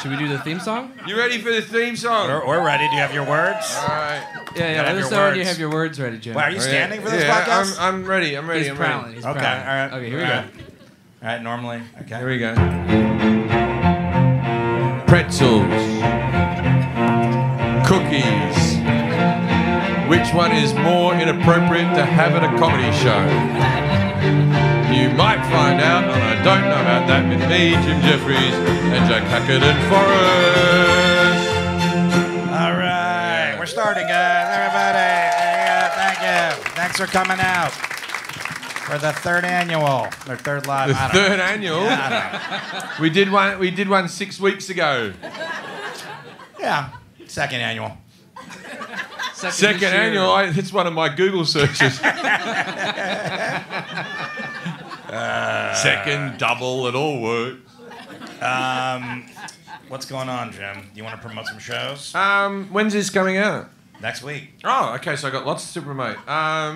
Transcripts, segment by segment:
Should we do the theme song? You ready for the theme song? We're ready. Do you have your words? All right. Yeah. Let us know when you have your words ready, Jim. Well, are you standing for this podcast? I'm ready. I'm ready. He's prowling. He's okay. prowling. All right. Okay. Here we go. All right. Normally. Okay. Here we go. Pretzels. Cookies. Which one is more inappropriate to have at a comedy show? You might find out, and I don't know about that, with me, Jim Jefferies, and Jack Hackett and Forrest. All right. We're starting, guys. Everybody. Thank you. Thanks for coming out for the third annual, or third live. The third annual? Yeah, We did one 6 weeks ago. yeah. Second annual. Second annual, it's one of my Google searches. Second, double, it all works. What's going on, Jim? You want to promote some shows? When's this coming out? Next week. Oh, okay, so I got lots to promote.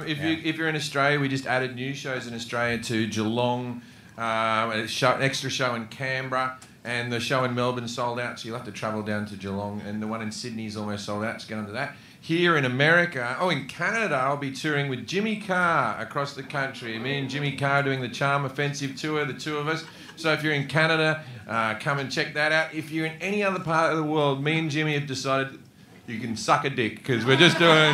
If you're in Australia, we just added new shows in Australia to Geelong, an extra show in Canberra, and the show in Melbourne sold out, so you'll have to travel down to Geelong, and the one in Sydney's almost sold out, so get onto that. Here in America, in Canada, I'll be touring with Jimmy Carr across the country. Me and Jimmy Carr doing the Charm Offensive tour, the two of us. So if you're in Canada, come and check that out. If you're in any other part of the world, me and Jimmy have decided you can suck a dick because we're just doing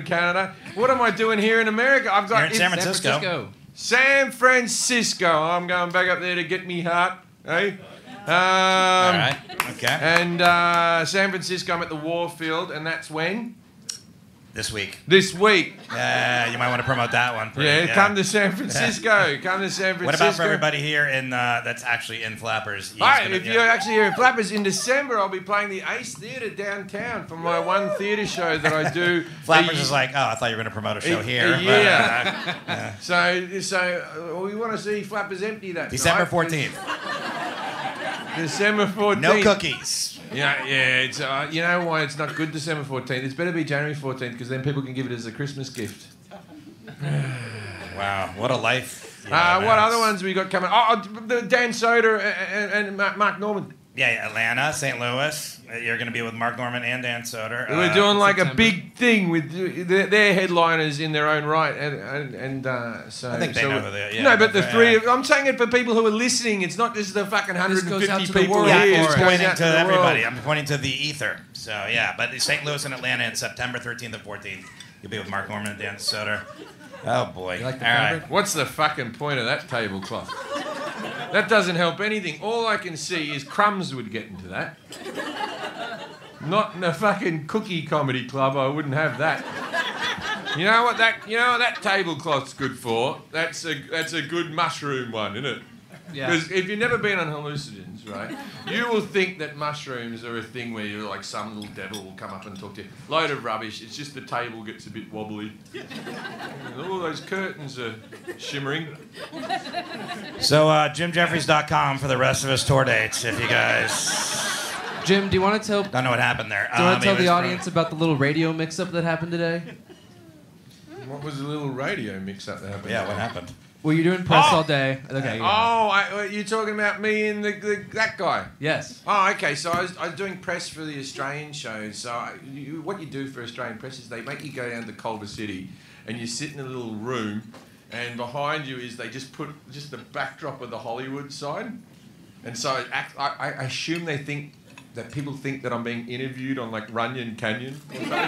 Canada. What am I doing here in America? I've got You're in San Francisco. San Francisco. I'm going back up there to get me heart. Hey. All right. Okay. And San Francisco, I'm at the Warfield, and that's when? This week. This week. Yeah, you might want to promote that one. Come to San Francisco. Come to San Francisco. What about for everybody here in that's actually in Flappers? If you're actually here in Flappers, in December, I'll be playing the Ace Theatre downtown for my one theatre show that I do. Flappers is like, I thought you were going to promote a show here. Yeah. So we want to see Flappers empty that December night. 14th. December 14th. No cookies. Yeah. It's you know why it's not good December 14th? It's better be January 14th because then people can give it as a Christmas gift. Wow, what a life. What other ones we got coming? The Dan Soder and Mark Norman. Yeah, Atlanta, St. Louis. You're going to be with Mark Norman and Dan Soder. We're doing like September. A big thing with their headliners in their own right, and so I think they know who they are. Yeah, no, but the three. I'm saying it for people who are listening. It's not just the fucking 150 people here. Yeah, I'm pointing to everybody. I'm pointing to the ether. So yeah, but St. Louis and Atlanta in September 13th and 14th. You'll be with Mark Norman and Dan Soder. Oh boy! You like the All right. What's the fucking point of that tablecloth? That doesn't help anything. All I can see is crumbs would get into that. Not in a fucking cookie comedy club. I wouldn't have that. You know what that tablecloth's good for? That's a good mushroom one, isn't it? Yeah. Because if you've never been on hallucinogens, right, you will think that mushrooms are a thing where you're like some little devil will come up and talk to you. Load of rubbish. It's just the table gets a bit wobbly. And all those curtains are shimmering. So JimJefferies.com for the rest of his tour dates, if you guys... Jim, do you want to tell... Don't know what happened there. Do you want to tell the audience about the little radio mix-up that happened today? What was the little radio mix-up that happened? Yeah, what happened? Well, you're doing press all day. Okay. You're talking about me and that guy? Yes. Oh, okay. So I was doing press for the Australian shows. So what you do for Australian press is they make you go down to Culver City and you sit in a little room and behind you is they just put just the backdrop of the Hollywood side. And so I assume they think that people think that I'm being interviewed on like Runyon Canyon or something.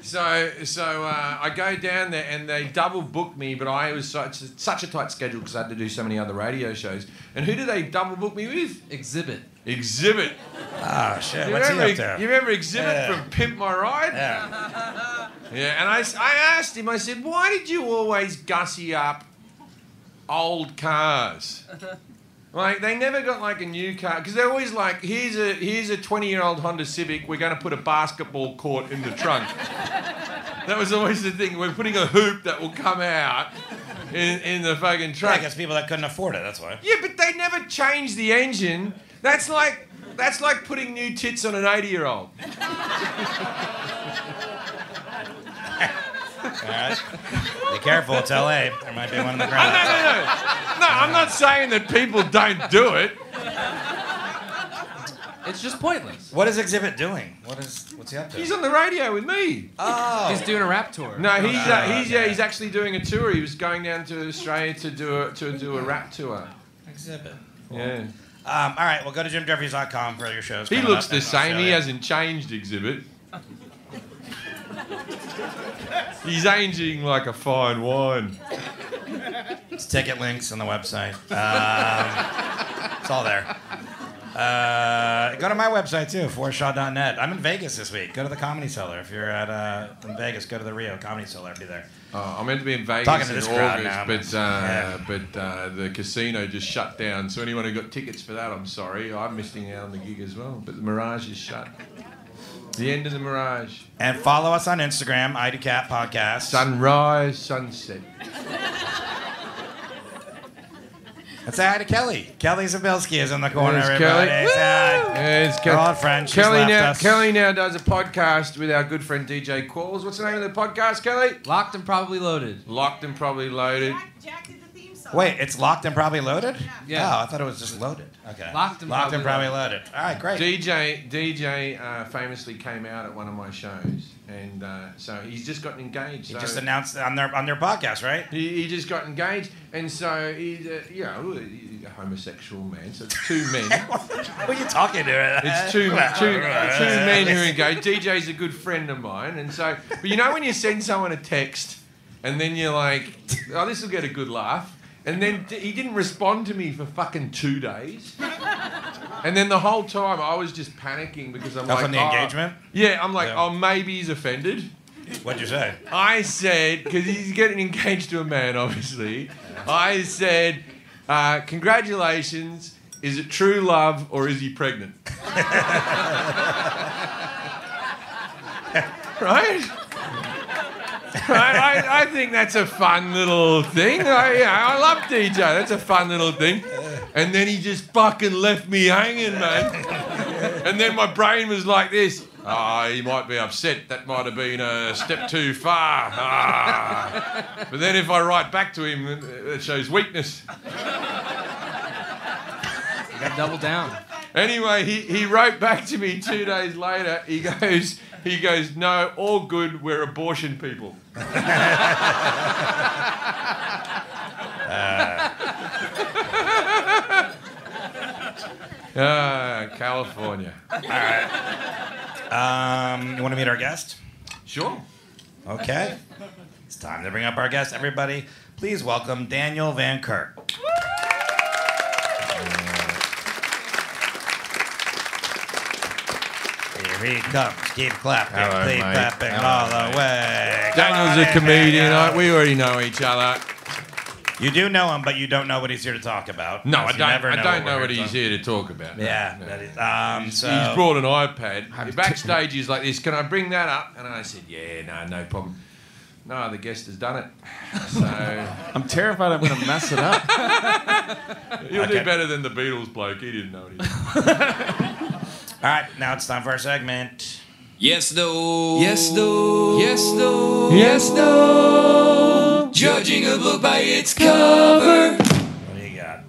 So I go down there and they double book me, but I was such a tight schedule because I had to do so many other radio shows. And who do they double book me with? Exhibit. Oh, shit. What's he up to? You remember Exhibit from Pimp My Ride? Yeah. Yeah, and I asked him, I said, why did you always gussy up old cars? Like, they never got, like, a new car. Because they're always like, here's a 20-year-old Honda Civic. We're going to put a basketball court in the trunk. That was always the thing. We're putting a hoop that will come out in the fucking trunk. Yeah, I guess people that couldn't afford it, that's why. Yeah, but they never changed the engine. That's like putting new tits on an 80-year-old. All right. Be careful, it's LA. There might be one in the ground. No, I'm not saying that people don't do it. It's just pointless. What is Exhibit doing? What's he up to? He's on the radio with me. Oh. He's doing a rap tour. No, he's actually doing a tour. He was going down to Australia to do a rap tour. Exhibit. Cool. Yeah. All right, well, go to jimjefferies.com for your shows. He looks the same. He hasn't changed, Exhibit. He's aging like a fine wine. It's ticket links on the website. It's all there. Go to my website too, forshaw.net. I'm in Vegas this week. Go to the Comedy Cellar. If you're in Vegas, go to the Rio Comedy Cellar. I'll be there. I'm meant to be in Vegas Talking to in this August, crowd now, but the casino just shut down. So anyone who got tickets for that, I'm sorry. I'm missing out on the gig as well. But the Mirage is shut. The end of the Mirage. And follow us on Instagram, IDCAT Podcast. Sunrise, sunset. And say hi to Kelly. Kelly Zabilski is in the corner, There's everybody. Kelly. Say hi. We're all friends. She's left us. Kelly now does a podcast with our good friend DJ Qualls. What's the name of the podcast, Kelly? Locked and probably loaded. Locked and Probably Loaded. Jack did the theme song. Wait, it's locked and probably loaded? Yeah. Oh, I thought it was just loaded. Okay. Locked and probably probably loaded. All right, great. DJ famously came out at one of my shows, and so he's just gotten engaged. He so just announced on their podcast, right? he just got engaged, and so he's a homosexual man. So it's two men. What are you talking to? It's two men who are engaged. DJ's a good friend of mine, and so, but you know when you send someone a text, and then you're like, oh, this will get a good laugh. And then he didn't respond to me for fucking 2 days. And then the whole time I was just panicking because I'm like... from the engagement? Yeah, I'm like, Yeah. oh, maybe he's offended. What'd you say? I said, because he's getting engaged to a man, obviously. I said, congratulations, is it true love or is he pregnant? Right? I think that's a fun little thing. I love DJ. That's a fun little thing. And then he just fucking left me hanging, man. And then my brain was like this. He might be upset. That might have been a step too far. But then if I write back to him, it shows weakness. You got to double down. Anyway, he wrote back to me 2 days later. He goes, no, all good, we're abortion people. California. All right. You want to meet our guest? Sure. Okay. It's time to bring up our guest. Everybody, please welcome Daniel Van Kirk. Here he comes. Keep clapping. Hello, keep mate. clapping Hello, all mate. the way. Come Daniel's on a in, comedian. Daniel. We already know each other. You do know him, but you don't know what he's here to talk about. No, I because you never don't know we're what here he's to here to talk about. Yeah, No. that is. He's So brought an iPad. Backstage, he's like this. Can I bring that up? And I said, yeah, no problem. No, the guest has done it. So I'm terrified I'm going to mess it up. you'll do Okay. better than the Beatles bloke. He didn't know it. all right, now it's time for our segment. Yes, no. Yes, no. Yes, no. Yes, no. Judging a book by its cover. What do you got?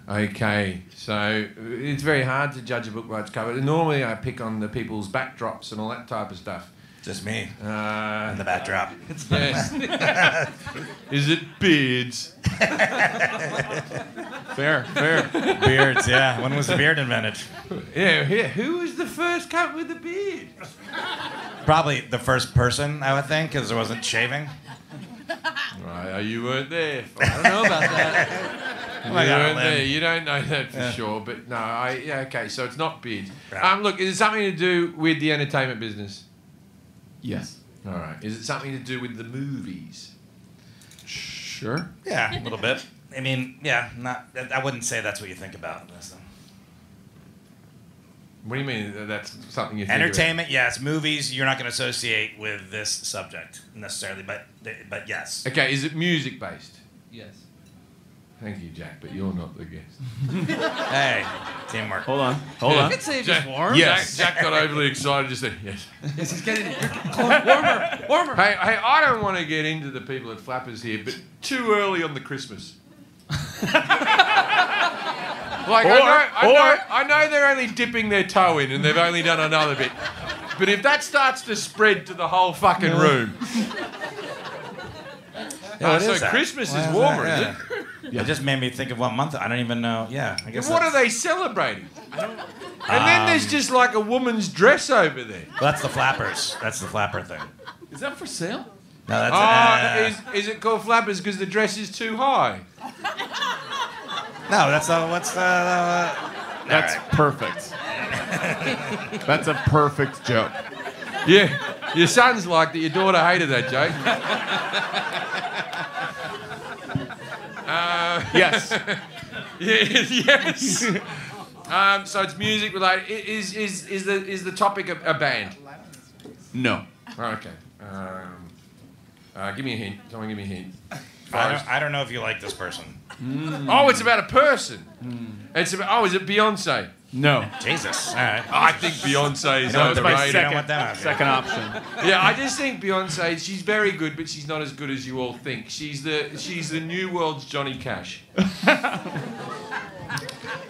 Okay, so it's very hard to judge a book by its cover. Normally I pick on the people's backdrops and all that type of stuff. Just me in Uh, the backdrop. yes. Is it beards? Fair. Beards, yeah. When was the beard invented? Yeah. Who was the first cut with the beard? Probably the first person, I would think, because there wasn't shaving. Right, you weren't there. I don't know about that. You I got weren't it, there. Lynn. You don't know that for sure, but no. Okay, so it's not beards. Right. Look, is it something to do with the entertainment business? Yes. All right. Is it something to do with the movies? Sure. Yeah, a little bit. I mean, yeah, not. I wouldn't say that's what you think about. What do you mean that's something you think Entertainment, yes. Movies, you're not going to associate with this subject necessarily, but yes. about? Okay, is it music based? Yes. Thank you, Jack, but you're not the guest. Hey, teamwork. Hold on. Hold I on. could say just warm. Yes. Jack got overly excited, just said, yes. Yes, he's getting it. Warmer. Hey, I don't want to get into the people at Flappers here, but too early on the Christmas. I know they're only dipping their toe in and they've only done another bit. But if that starts to spread to the whole fucking room. Yeah, So that? Christmas Why is is warmer, that? is it? It just made me think of what month. I don't even know. Yeah, I guess. What are they celebrating? And then there's just like a woman's dress over there. Well, that's the flappers. That's the flapper thing. Is that for sale? No, that's. Is it called flappers because the dress is too high? No, that's what's the. That's perfect. That's a perfect joke. Yeah, your son's liked it. Your daughter hated that joke. Yes. Yes. So it's music related. Is the topic a band? No. Okay. Give me a hint. Someone give me a hint. I don't know if you like this person. Oh, it's about a person. It's about. Oh, is it Beyonce? No. Jesus. All right. I think Beyonce is That was my overrated. second option. Yeah, I just think Beyonce. She's very good, but she's not as good as you all think. She's the new world's Johnny Cash.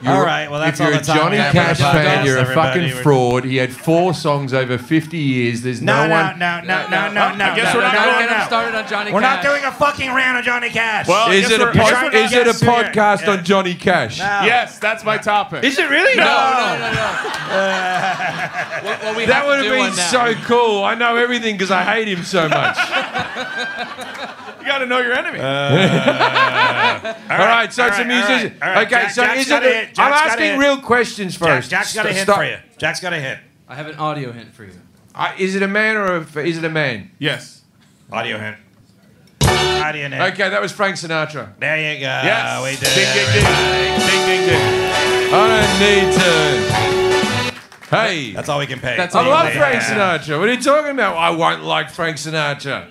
All right. Well, that's if you're all a the time Johnny we have Cash for the fan, podcast, you're a everybody. fucking We're- fraud. He had 4 songs over 50 years. There's no one. No. I guess we're not Now going get him now. started on Johnny We're not Cash. doing a fucking rant on Johnny Cash. Well, Is it a You're trying to is it a guess here. podcast Yeah. on Johnny Cash? No. Yes, that's my topic. Is it really? No. Well, we That have would to have do been one now. so cool. I know everything because I hate him so much. You got to know your enemy. All right, so it's a musician. all right. Okay, so Jack's is got a hit. it? I'm Jack's got a asking hit. real questions first. Jack's got a hint Stop. for you. Jack's got a hit. I have an audio hint for you. Is it a man or is it a man? Yes. Audio hint. Audio hint. Okay, that was Frank Sinatra. There you go. Yes. We did Ding, it. ding, ding. Ding, ding, ding. I don't need to. Hey. That's all we can pay. That's I all love Yeah. Frank Sinatra. What are you talking about? I won't like Frank Sinatra.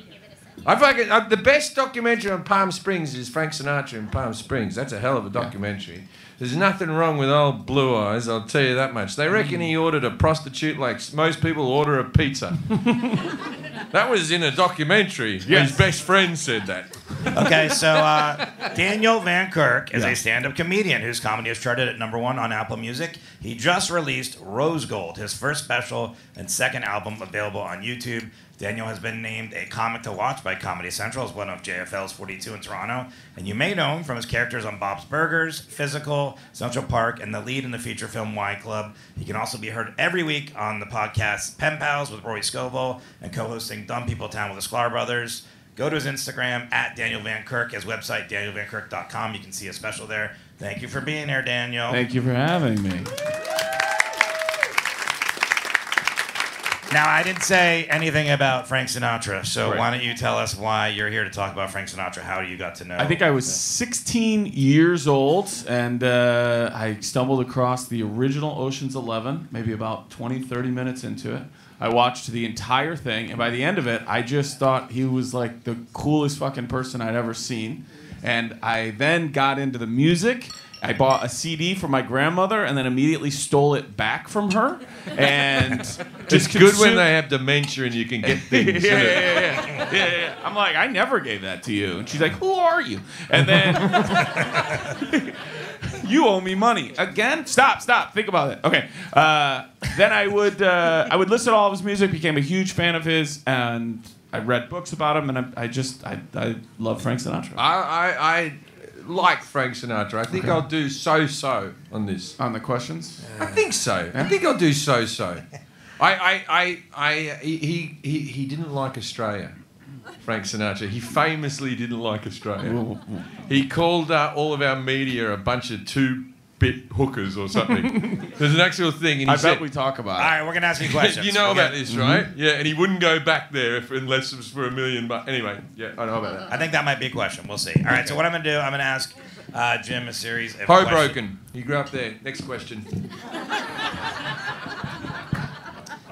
I fucking the best documentary on Palm Springs is Frank Sinatra in Palm Springs. That's a hell of a documentary. There's nothing wrong with old Blue Eyes, I'll tell you that much. They reckon he ordered a prostitute like most people order a pizza. That was in a documentary. Yes. His best friend said that. Okay, so Daniel Van Kirk is a stand-up comedian whose comedy is charted at #1 on Apple Music. He just released Rose Gold, his first special and second album available on YouTube. Daniel has been named a comic to watch by Comedy Central as one of JFL's 42 in Toronto. And you may know him from his characters on Bob's Burgers, Physical, Central Park, and the lead in the feature film Y Club. He can also be heard every week on the podcast Pen Pals with Rory Scovel and co-hosting Dumb People Town with the Sklar Brothers. Go to his Instagram at Daniel Van Kirk, his website, danielvankirk.com. You can see a special there. Thank you for being here, Daniel. Thank you for having me. Now, I didn't say anything about Frank Sinatra, so Right. why don't you tell us why you're here to talk about Frank Sinatra, how you got to know? I think I was 16 years old, and I stumbled across the original Ocean's 11, maybe about 20, 30 minutes into it. I watched the entire thing, and by the end of it, I just thought he was like the coolest fucking person I'd ever seen. And I then got into the music. I bought a CD for my grandmother and then immediately stole it back from her. And It's good when they have dementia and you can get things. isn't it? yeah. I'm like, I never gave that to you. And she's like, who are you? And then, you owe me money. Again? Stop. Think about it. Okay. Then I would listen to all of his music, became a huge fan of his, and I read books about him, and I love Frank Sinatra. I like Frank Sinatra. I think I'll do so on this. On the questions? I think so. I think I'll do so. He didn't like Australia. Frank Sinatra. He famously didn't like Australia. He called all of our media a bunch of two-bit hookers or something. There's an actual thing. And he I said, bet we talk about All right, we're going to ask you questions. you know We're about gonna- this, right? Yeah, and he wouldn't go back there unless it was for $1 million. Anyway, yeah, I know about that. I think that might be a question. We'll see. All right, so what I'm going to do, I'm going to ask Jim a series of Hoe questions. broken. You grew up there. Next question.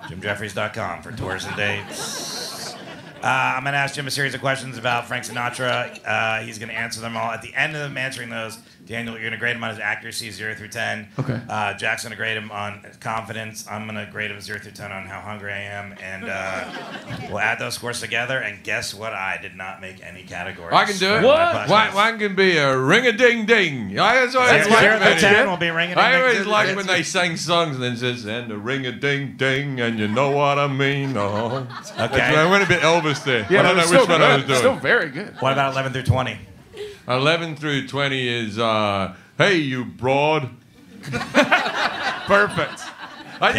JimJefferies.com for tours and dates. I'm going to ask Jim a series of questions about Frank Sinatra. He's going to answer them all. At the end of them answering those, Daniel, you're going to grade him on his accuracy, 0 through 10. Okay. Jack's going to grade him on confidence. I'm going to grade him 0 through 10 on how hungry I am. And we'll add those scores together. And guess what? I did not make any categories. I can do it. What? One can be a ring-a-ding-ding. That's what I 0 through 10 will be ring-a-ding-ding. I always like when they sing songs and then says, and a ring-a-ding-ding, and you know what I mean. Oh. Okay. I went a bit Elvis there. Yeah, I don't know which one I was doing. Still very good. What about 11 through 20? 11 through 20 is, hey, you broad. Perfect. I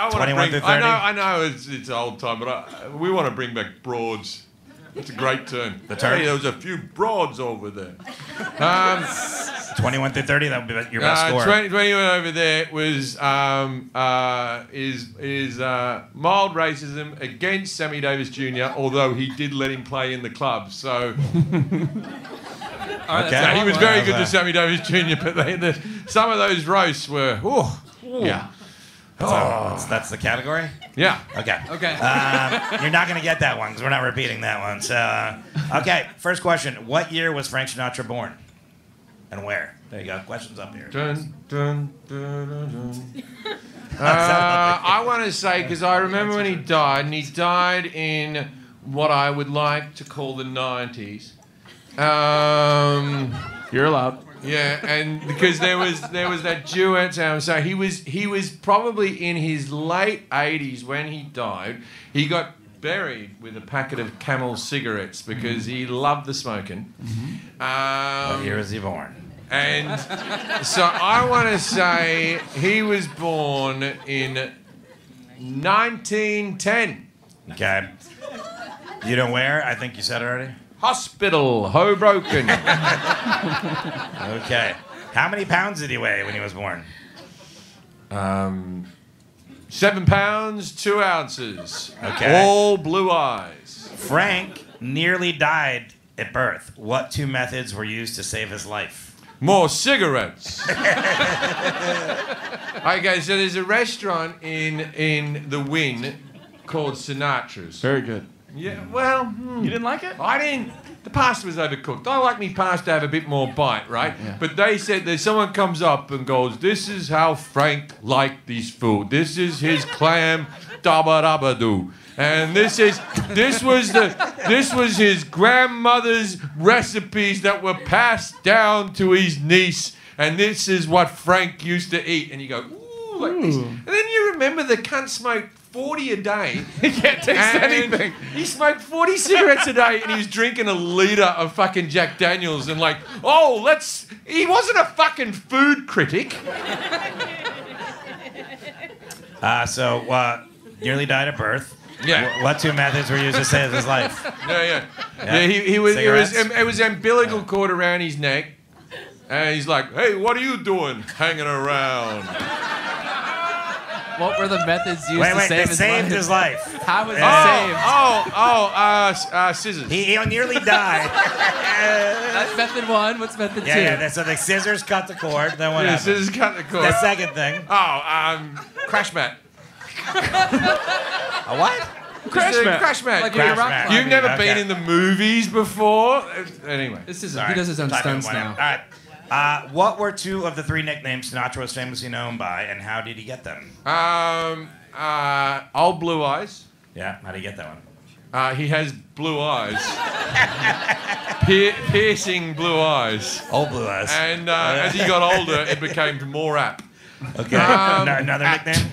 want to 21 bring. through 30? I know it's old time, but we want to bring back broads. It's a great term. The term? Hey, there was a few broads over there. 21 through 30, that would be your best score. 21 over there was mild racism against Sammy Davis Jr. Although he did let him play in the club, so. Okay. He was very good to Sammy Davis Jr. But some of those roasts were. Yeah. That's the category? Yeah. Okay. Okay. You're not going to get that one because we're not repeating that one. So, okay, first question. What year was Frank Sinatra born? And where? There you go. Questions up here. Dun, dun, dun, dun, dun. I want to say, because I remember when he died, and he died in what I would like to call the 90s. You're allowed. Yeah, and because there was that duet sound. So he was probably in his late 80s when he died. He got buried with a packet of Camel cigarettes because he loved the smoking. What year was he born? And so I want to say he was born in 1910. Okay. You know where? I think you said it already. Hospital, Hoboken. Okay. How many pounds did he weigh when he was born? 7 pounds, 2 ounces. Okay. All blue eyes. Frank nearly died at birth. What 2 methods were used to save his life? More cigarettes. Okay, so there's a restaurant in the Wynn called Sinatra's. Very good. Yeah, well, You didn't like it? I didn't. The pasta was overcooked. I like me pasta to have a bit more bite, right? Yeah. But they said that someone comes up and goes, "This is how Frank liked this food. This is his clam dabba dabba doo." And this was his grandmother's recipes that were passed down to his niece, and this is what Frank used to eat. And you go, ooh, like this. And then you remember the cunt smoked 40 a day. He can't taste anything. He smoked 40 cigarettes a day, and he was drinking a litre of fucking Jack Daniels, and like, he wasn't a fucking food critic. Nearly died at birth. Yeah. What 2 methods were used to save his life? Yeah. Yeah. He was. Cigarettes? It was umbilical cord around his neck, and he's like, "Hey, what are you doing, hanging around?" What were the methods used Wait, to save they his saved life? his life. How was Yeah. he saved? Scissors. He nearly died. That's method 1. What's method 2? Yeah. So the scissors cut the cord. Then what Yeah, happened? scissors cut the cord. The second thing. Crash mat. A what? Crash mat. Crash mat. Like Crash when you're rock mat. climbing. You've never Okay. been in the movies before. Anyway. This is Sorry. he does his own Type in stunts one. now. All right. What were 2 of the 3 nicknames Sinatra was famously known by, and how did he get them? Old blue eyes. Yeah. How did he get that one? He has blue eyes. Piercing blue eyes. Old blue eyes. And as he got older, it became more apt. Okay. Another nickname.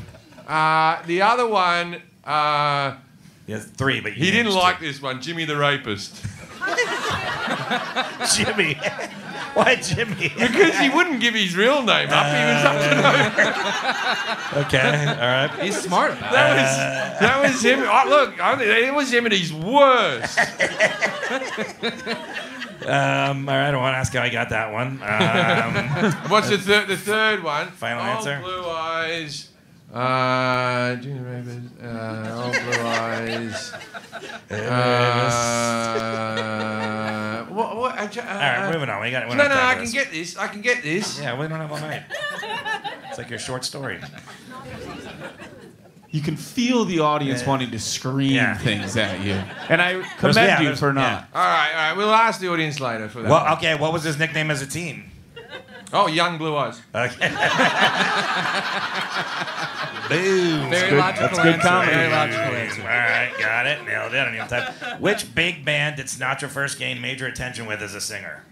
The other one, He has 3, but you he didn't named like this one, Jimmy the Rapist. 2. Jimmy. Why Jimmy? Because he wouldn't give his real name up. He was up to no. Okay. All right. He's smart about it. That was him. It was him at his worst. All right. I want to ask how I got that one. What's the third one? Final Old answer? blue eyes. Jimmy the Rapist. Old blue eyes. What? All right. Moving on. We got. No, I can get this. I can get this. Yeah, we don't have all night. It's like your short story. you can feel the audience wanting to scream things at you, and I commend you for not. All right. We'll ask the audience later for that. Well, okay. What was his nickname as a teen? Oh, Young Blue Eyes. Okay. Boom. Very good. logical That's good answer. comedy. Very logical answer. All right, got it. Nailed it. I don't even type. Which big band did Sinatra first gain major attention with as a singer?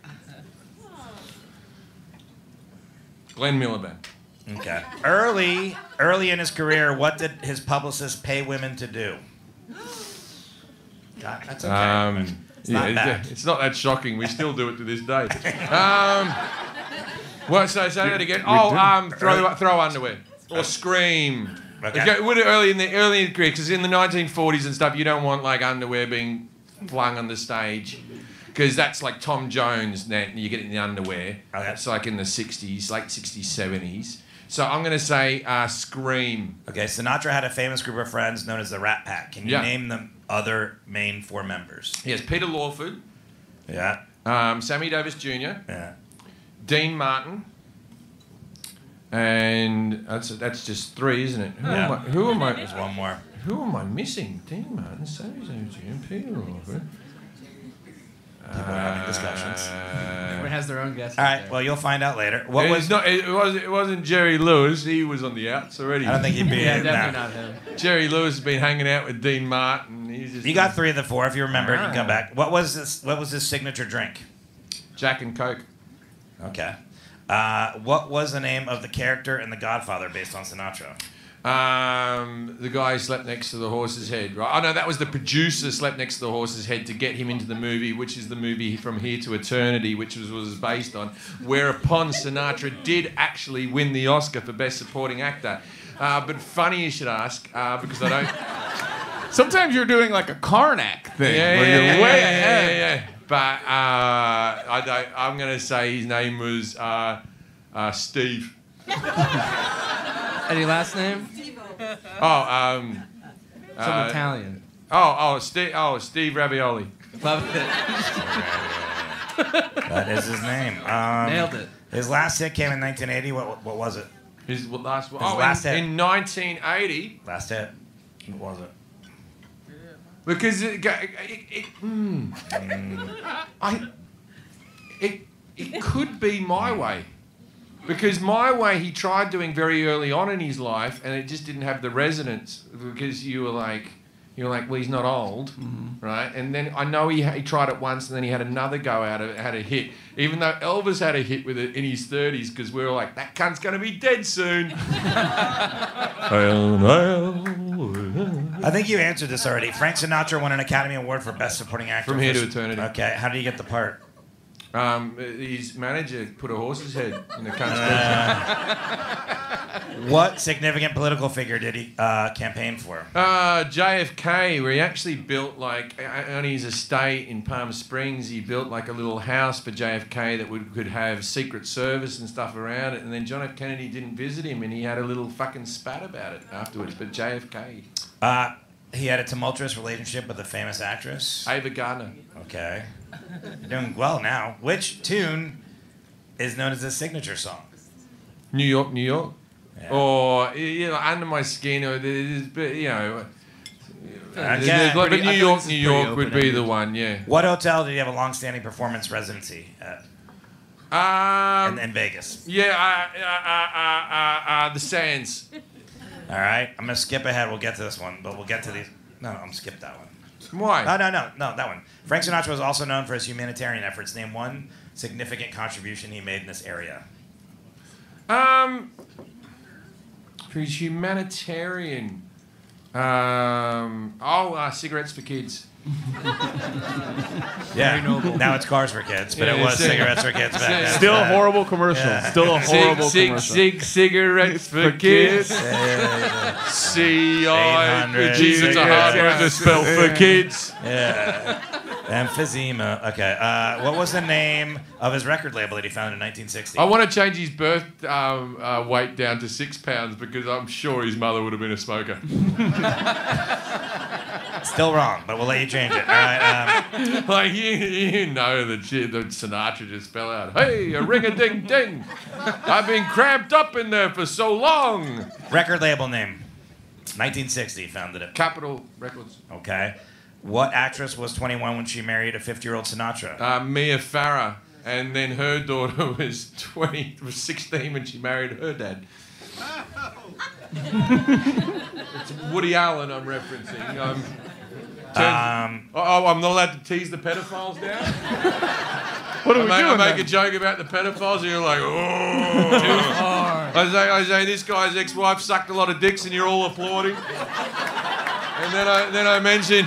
Glenn Miller Band. Okay. Early in his career, what did his publicist pay women to do? God, that's okay. Not bad. it's not that shocking. We still do it to this day. What? Say that again. Throw underwear or scream. Okay. Early in the career, because in the 1940s and stuff, you don't want like underwear being flung on the stage, because that's like Tom Jones. Now you get it in the underwear. Okay. It's like in the 60s, late 60s, 70s. So I'm going to say scream. Okay, Sinatra had a famous group of friends known as the Rat Pack. Can you Yeah. name the other main 4 members? Yes, Peter Lawford, Yeah. Sammy Davis Jr., Yeah. Dean Martin, and that's just 3, isn't it? Who am There's one more. I missing? Dean Martin, Sammy Davis Jr., Peter Lawford. People are having discussions. Everyone has their own guesses. All right, there. well, you'll find out later. What was... It wasn't Jerry Lewis. He was on the outs already. I don't think he'd be... Yeah, no. definitely not him. Jerry Lewis has been hanging out with Dean Martin. He's just You got 3 of the 4. If you remember it, you can come Ah. back. What was his signature drink? Jack and Coke. Okay. What was the name of the character in The Godfather based on Sinatra? The guy slept next to the horse's head, right? Oh, no, that was the producer slept next to the horse's head to get him into the movie, which is the movie From Here to Eternity, which was based on, whereupon Sinatra did actually win the Oscar for Best Supporting Actor. But funny you should ask, because I don't... Sometimes you're doing like a Karnak thing where you're way ahead. Yeah. But I'm going to say his name was Steve. Any last name? Oh, Some Italian. Steve Ravioli. Love it. That is his name. Nailed it. His last hit came in 1980. What was it? His last one. His last hit. In 1980. Last hit. What was it? Because it could be My Way. Because My Way he tried doing very early on in his life, and it just didn't have the resonance, because you were like, well, he's not old, right? And then I know he tried it once, and then he had another go at it, had a hit. Even though Elvis had a hit with it in his 30s, because we were like, that cunt's going to be dead soon. I think you answered this already. Frank Sinatra won an Academy Award for Best Supporting Actor. From Here to Eternity. Okay, how did he get the part? His manager put a horse's head in the cunt's What significant political figure did he campaign for? JFK, where he actually built, like, on his estate in Palm Springs, he built like a little house for JFK that could have Secret Service and stuff around it. And then John F. Kennedy didn't visit him, and he had a little fucking spat about it afterwards. But JFK. He had a tumultuous relationship with a famous actress. Ava Gardner. Okay. You're doing well now. Which tune is known as his signature song? New York, New York. Yeah. Or, Under My Skin, or, Okay. but New like York, this is New York pretty would be the one, yeah. What hotel did he have a long-standing performance residency at? In Vegas. Yeah, the Sands. All right. I'm going to skip ahead. We'll get to this one, but we'll get to these. No, I'm going to skip that one. Why? No, that one. Frank Sinatra was also known for his humanitarian efforts. Name one significant contribution he made in this area. For his humanitarian. Cigarettes for Kids. Yeah. Now it's cars for kids, but Yeah, it was yeah. cigarettes for kids back then. Still a horrible commercial. Yeah. Still a horrible commercial. Cigarettes for kids. C-I. Geez, it's a hard word to spell for kids. Yeah. Emphysema. Okay. What was the name of his record label that he founded in 1960? I want to change his birth weight down to 6 pounds, because I'm sure his mother would have been a smoker. Still wrong, but we'll let you change it. All right. Like, you know that Sinatra just fell out. Hey, a ring-a-ding-ding. I've been cramped up in there for so long. Record label name. 1960, founded it. Capitol Records. Okay. What actress was 21 when she married a 50-year-old Sinatra? Mia Farrow. And then her daughter was 16 when she married her dad. It's Woody Allen I'm referencing. I'm not allowed to tease the pedophiles now? What are we doing? I make a joke about the pedophiles and you're like, oh. Too far. I say this guy's ex-wife sucked a lot of dicks and you're all applauding. And then I mention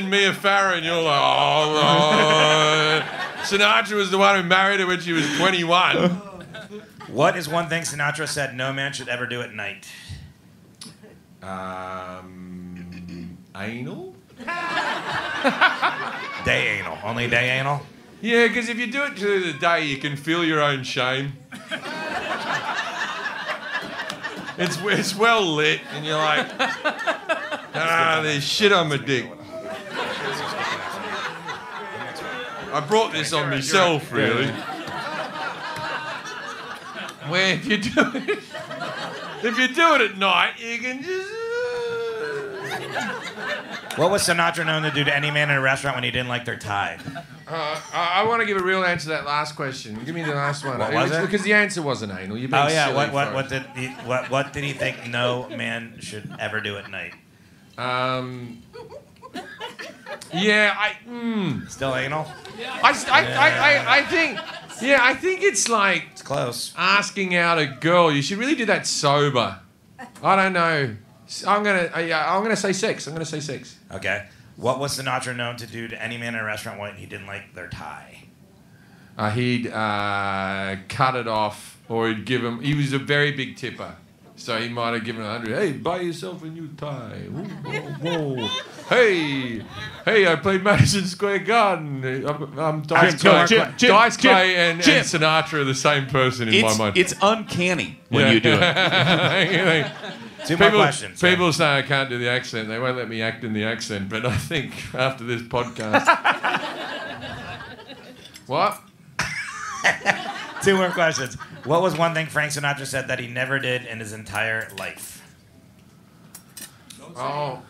Mia Farrow and you're like, oh. Sinatra was the one who married her when she was 21. What is one thing Sinatra said no man should ever do at night? Anal? Day anal. Only day anal? Yeah, because if you do it through the day, you can feel your own shame. It's well lit, and you're like, there's shit on my dick. I brought this on myself, really. Where if you do it at night, you can just. What was Sinatra known to do to any man in a restaurant when he didn't like their tie? I want to give a real answer to that last question. Give me the last one. What was it? Because the answer wasn't anal. You're being silly. What did he think no man should ever do at night? Still anal? I think it's like It's close. asking out a girl. You should really do that sober. I don't know. I'm gonna say sex. Okay. What was Sinatra known to do to any man in a restaurant when he didn't like their tie? He'd cut it off, or he'd give him. He was a very big tipper, so he might have given 100. Hey, buy yourself a new tie. Whoa. Hey, I played Madison Square Garden. I'm Dice Clay. Dice Clay and Sinatra are the same person in my mind. It's uncanny when you do it. Two more questions. People say I can't do the accent. They won't let me act in the accent, but I think after this podcast. What? Two more questions. What was one thing Frank Sinatra said that he never did in his entire life? No,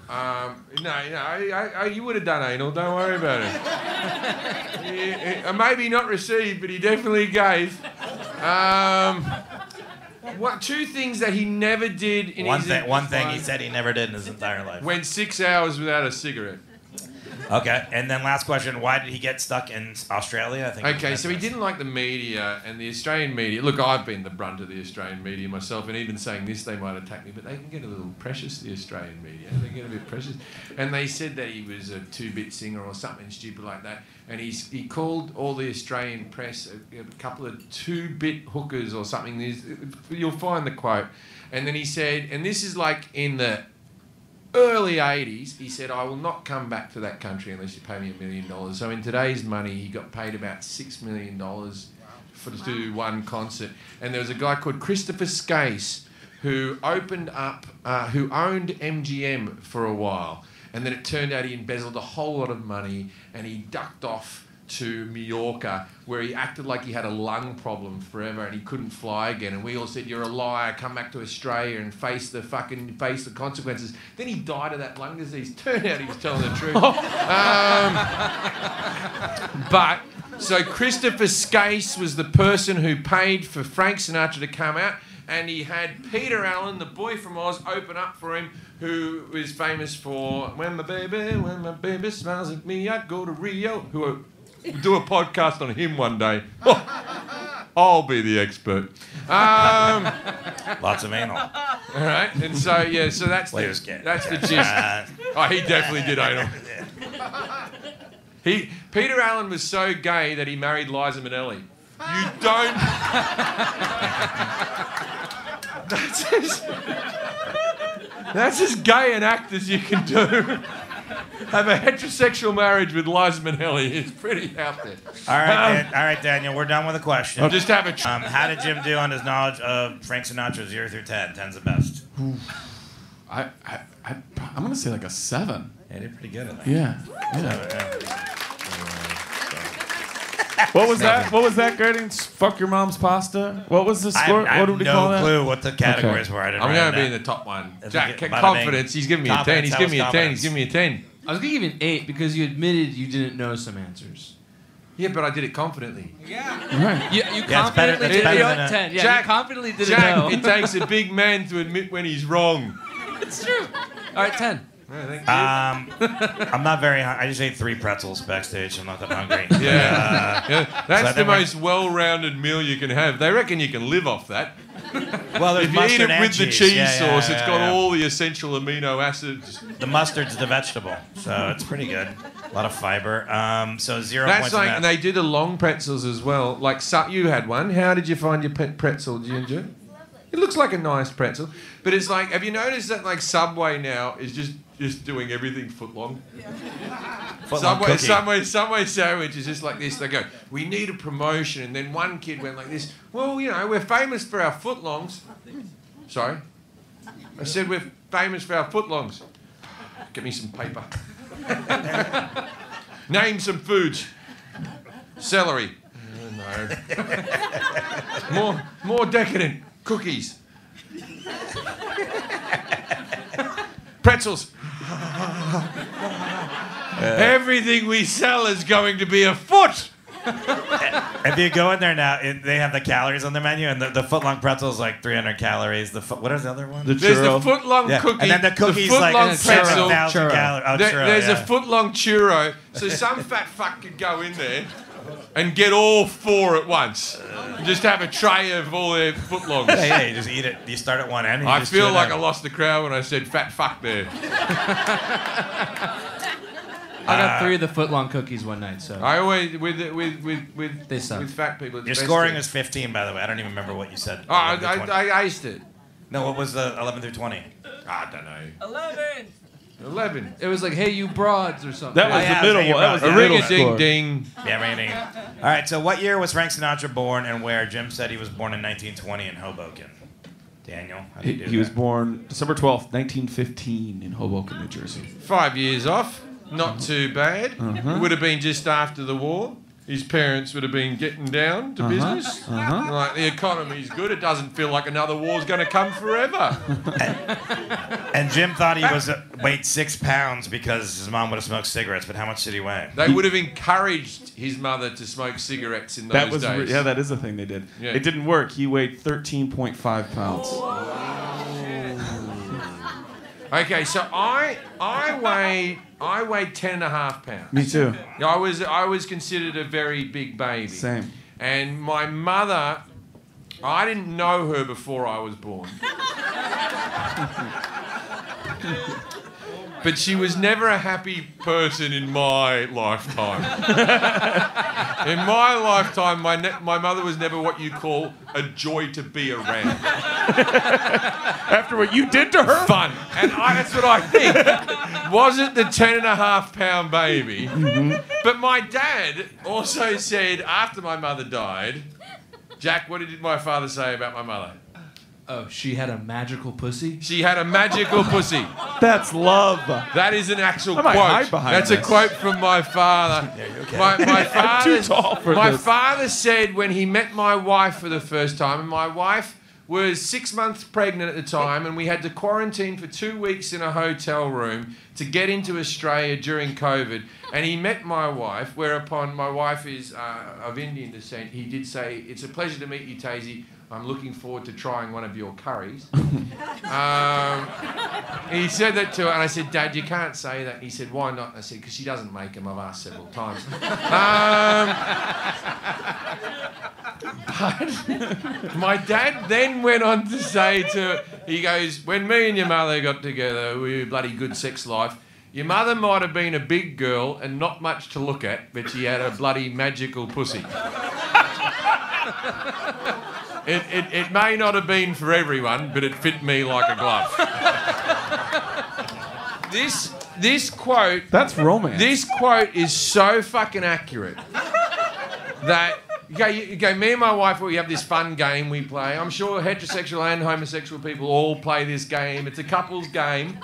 you would have done anal. Don't worry about it. Maybe not received, but he definitely gave. Two things that he never did in one thing he said he never did in his entire life. Went 6 hours without a cigarette. Okay, and then last question: why did he get stuck in Australia? I think. Okay, so he didn't like the media and the Australian media. Look, I've been the brunt of the Australian media myself, and even saying this, they might attack me, but they can get a little precious, the Australian media. They get a bit precious. And they said that he was a 2-bit singer or something stupid like that. And he called all the Australian press a couple of 2-bit hookers or something. You'll find the quote. And then he said, and this is like in the early 80s, he said, I will not come back to that country unless you pay me $1 million. So in today's money, he got paid about $6 million to do one concert. And there was a guy called Christopher Skase who owned MGM for a while. And then it turned out he embezzled a whole lot of money and he ducked off to Mallorca, where he acted like he had a lung problem forever and he couldn't fly again. And we all said, you're a liar, come back to Australia and face the consequences. Then he died of that lung disease. Turned out he was telling the truth. So Christopher Skase was the person who paid for Frank Sinatra to come out, and he had Peter Allen, the boy from Oz, open up for him, who is famous for When my baby smiles at me, I go to Rio. Who do a podcast on him one day. I'll be the expert. Lots of anal. All right, and so that's the gist. Oh, he definitely did anal. Peter Allen was so gay that he married Liza Minnelli. You don't. That's as gay an act as you can do. Have a heterosexual marriage with Liza Minnelli. It's pretty out there. All right, Daniel, we're done with the question. I'll just have a... how did Jim do on his knowledge of Frank Sinatra 0 through 10? 10's the best. I'm going to say like a 7. Yeah, he did pretty good, I think. Yeah. What was that? What was that grading? Fuck your mom's pasta? What was the score? I what have did we call no that? clue what the categories were. I didn't I'm write going to it be in down. the top one. That's Jack, okay. Bada confidence. bing. He's giving me a 10. Confidence, He's that giving me was a 10. He's giving me a 10. I was gonna give you an 8 because you admitted you didn't know some answers. Yeah, but I did it confidently. Right. You Yeah, it's better- confidently it's did better it. than a- 10. Yeah, Jack, you confidently didn't Jack, know. it takes a big man to admit when he's wrong. It's true. All right, 10. Yeah, thank you. I'm not very hungry. I just ate 3 pretzels backstage. I'm not that hungry. Yeah, that's so the most well-rounded meal you can have. They reckon you can live off that. Well, there's If you eat mustard it and with the cheese. cheese Yeah, sauce, yeah, it's yeah, got yeah. all the essential amino acids. The mustard's the vegetable, so it's pretty good. A lot of fiber. So 0 That's points like, on and that. they do the long pretzels as well. Like you had one. How did you find your pretzel? Did you enjoy it? It looks like a nice pretzel, but it's like, have you noticed that like Subway now is just doing everything foot long? Footlong cookie. Subway sandwich is just like this. They go, we need a promotion, and then one kid went like this. Well, you know, we're famous for our footlongs. Sorry, I said we're famous for our footlongs. Get me some paper. Name some foods. Celery. No. More decadent. Cookies. Pretzels. Everything we sell is going to be a foot. If you go in there now, they have the calories on the menu, and the footlong pretzel is like 300 calories. What is the other one? There's the churro. foot-long Yeah. cookie. And then the cookie's foot-long like pretzel. 7,000 Churro. calories. Oh, churro, There's yeah. a foot-long churro. So some fat fuck could go in there and get all 4 at once. Just have a tray of all their footlongs. Yeah, you just eat it. You start at one end. And you I just feel chew it like out. I lost the crowd when I said fat fuck there. I got 3 of the footlong cookies one night, so. I always with They suck. with fat people. It's Your best scoring to- is 15, by the way. I don't even remember what you said. Oh, 11 through 20. I aced it. No, what was the 11 through 20? I don't know. 11. 11. It was like, hey, you broads or something. That was yeah, the middle so one. That was you're the right. A middle ring a ding score. ding. Yeah, rating. All right, so what year was Frank Sinatra born and where? Jim said he was born in 1920 in Hoboken. Daniel, how did you do He was that? born December 12th, 1915 in Hoboken, New Jersey. 5 years off. Not too bad. It would have been just after the war. His parents would have been getting down to business. Like, the economy's good. It doesn't feel like another war's going to come forever. And Jim thought he was weighed 6 pounds because his mom would have smoked cigarettes, but how much did he weigh? They would have encouraged his mother to smoke cigarettes in those days. Yeah, that is a thing they did. Yeah. It didn't work. He weighed 13.5 pounds. Okay, so I weighed 10.5 pounds. Me too. Yeah, I was considered a very big baby. Same. And my mother, I didn't know her before I was born. But she was never a happy person in my lifetime. In my lifetime, my mother was never what you call a joy to be around. After what you did to her? Fun. And that's what I think. Wasn't the 10.5 pound baby. But my dad also said, after my mother died, Jack, what did my father say about my mother? Oh, she had a magical pussy? She had a magical pussy. That's love. That is an actual I might quote. hide behind That's a this. quote from my father. okay? My father. too tall for my this. father said when he met my wife for the first time, and my wife was 6 months pregnant at the time, and we had to quarantine for 2 weeks in a hotel room to get into Australia during COVID. And he met my wife, whereupon my wife is of Indian descent. He did say, "It's a pleasure to meet you, Tazy. I'm looking forward to trying one of your curries." He said that to her, and I said, "Dad, you can't say that." And he said, "Why not?" I said, "Because she doesn't make them. I've asked several times." But my dad then went on to say to her, he goes, "When me and your mother got together, we were bloody good sex life. Your mother might have been a big girl and not much to look at, but she had a bloody magical pussy." It may not have been for everyone, but it fit me like a glove. This quote. That's romance. This quote is so fucking accurate that. Okay, me and my wife, we have this fun game we play. I'm sure heterosexual and homosexual people all play this game. It's a couple's game.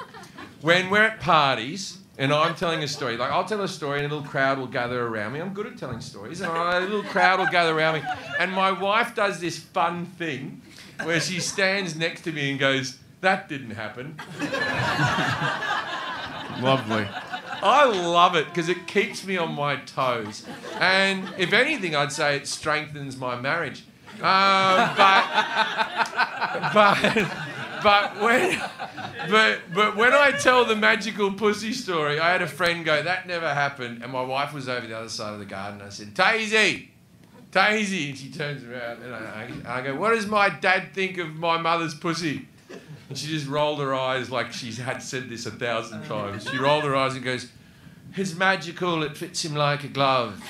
When we're at parties, and I'm telling a story. Like, I'll tell a story and a little crowd will gather around me. I'm good at telling stories. And a little crowd will gather around me. And my wife does this fun thing where she stands next to me and goes, "That didn't happen." Lovely. I love it because it keeps me on my toes. And if anything, I'd say it strengthens my marriage. But when I tell the magical pussy story, I had a friend go, "That never happened," and my wife was over the other side of the garden. I said, "Tazy, Tazy," and she turns around and I go, "What does my dad think of my mother's pussy?" And she just rolled her eyes like she had said this 1,000 times. She rolled her eyes and goes, "It's magical. It fits him like a glove."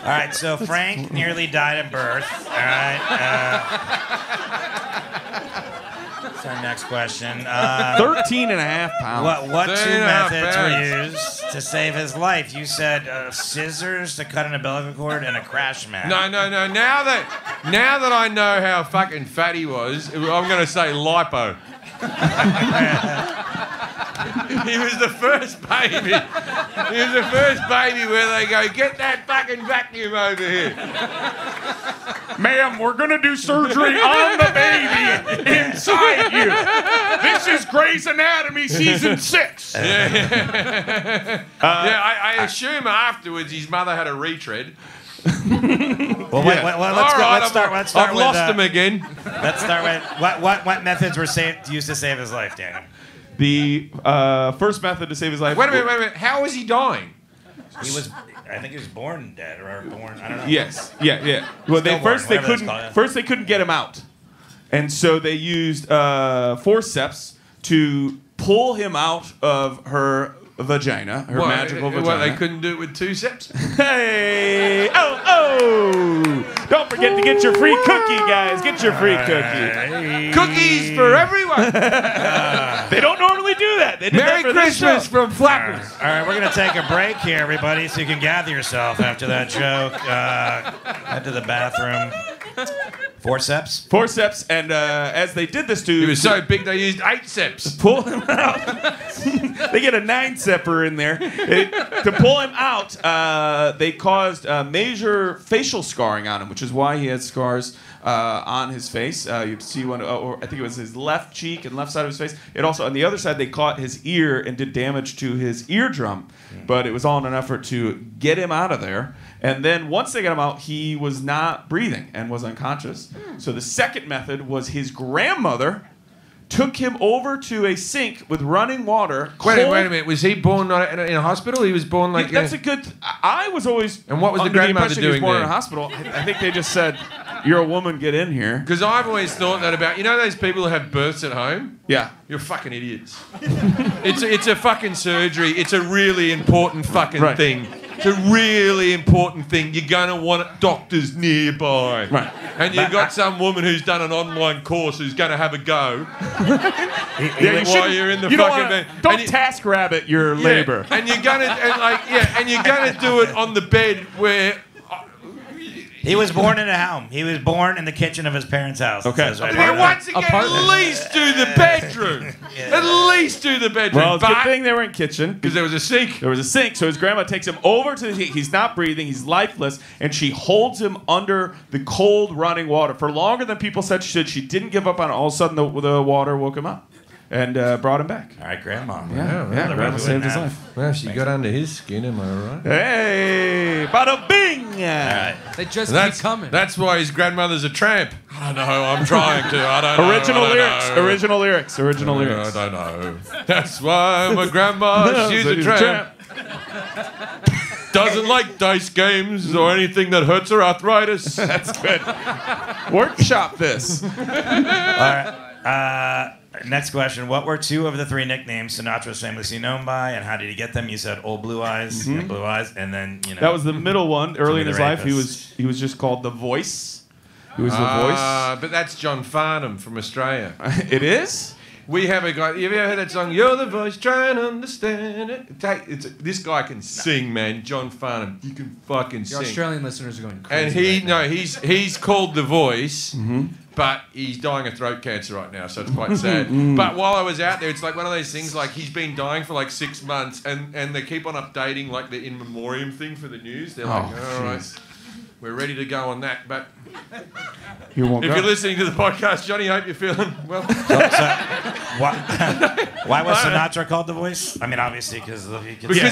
All right, so Frank nearly died at birth. All right. That's our next question. 13 and a half pounds. What 13 two and a half methods pounds. were used to save his life? You said scissors to cut an umbilical cord and a crash mat. No. Now that I know how fucking fat he was, I'm going to say lipo. He was the first baby. He was the first baby where they go, "Get that fucking vacuum over here." Ma'am, we're going to do surgery on the baby inside you. This is Grey's Anatomy season 6. I assume afterwards his mother had a retread. Well, wait, let's start I've with, lost him again. Let's start with what methods were used to save his life, Daniel? The first method to save his life. Wait a minute. How was he dying? I think he was born dead or born. I don't know. Yes. Yeah. Well, Stillborn, whatever that's called, yeah. First they couldn't get him out, and so they used forceps to pull him out of her vagina, her magical vagina. Well, they couldn't do it with 2 steps. Hey! Oh! Don't forget to get your free cookie, guys. Get your free cookie. Cookies for everyone. They don't normally do that. They did Merry that for this Christmas show. from Flappers. All right, we're going to take a break here, everybody, so you can gather yourself after that joke. Head to the bathroom. Forceps? Forceps, and as they did this He was so big they used 8 steps. pull him out. They get a 9-sepper in there. To pull him out, they caused major facial scarring on him, which is why he had scars on his face. You'd see one, or I think it was his left cheek and left side of his face. It also, on the other side, they caught his ear and did damage to his eardrum. But it was all in an effort to get him out of there. And then once they got him out, he was not breathing and was unconscious. So the second method was his grandmother took him over to a sink with running water. Wait a minute. Was he born in a hospital? He was born like... That's a good... I was always... And what was the under grandmother impression he was doing born there? in a hospital. I think they just said, "You're a woman, get in here." Because I've always thought that about... You know those people who have births at home? Yeah. You're fucking idiots. It's a fucking surgery. It's a really important fucking Right. thing. It's a really important thing. You're going to want doctors nearby. Right. And you've got some woman who's done an online course who's going to have a go. Yeah, you while shouldn't- you're in the you don't fucking... wanna- bed. Don't And you- task rabbit your labor. And you're gonna do it on the bed where He was born in a home. He was born in the kitchen of his parents' house. Okay. It says right I mean, there. once again, at least do the bedroom. At least do the bedroom. Well, it's a good thing they were in kitchen. because there was a sink. There was a sink, so his grandma takes him over to the sink. He's not breathing, he's lifeless, and she holds him under the cold running water for longer than people said she should. She didn't give up on it. All of a sudden, the water woke him up and brought him back. All right, Grandma. Yeah, grandma saved his life. Well, she got under his skin, am I right? Hey, bada bing! All right. They just keep coming. That's why his grandmother's a tramp. I don't know. I'm trying to. I don't know. Original I don't lyrics. know. Original lyrics. I don't know. That's why my grandma, she's a tramp. Doesn't like dice games or anything that hurts her arthritis. That's good. Workshop this. All right. Next question. What were 2 of the 3 nicknames Sinatra was famously known by, and how did he get them? You said Old Blue Eyes, and Blue Eyes, and then, you know. That was the middle one. Early in the his life, rapists. he was just called the Voice. He was the voice. But that's John Farnham from Australia. It is? We have a guy. Have you ever heard that song? You're the voice, try and understand it. This guy can sing, man. John Farnham, you can fucking The sing. Australian listeners are going crazy. And he's called the voice, but he's dying of throat cancer right now, so it's quite sad. But while I was out there, it's like one of those things like he's been dying for like 6 months, and they keep on updating like the in memoriam thing for the news. They're like, all right, we're ready to go on that. But if you're listening to the podcast, Johnny, hope you're feeling well. Why was Sinatra called The Voice? I mean, obviously because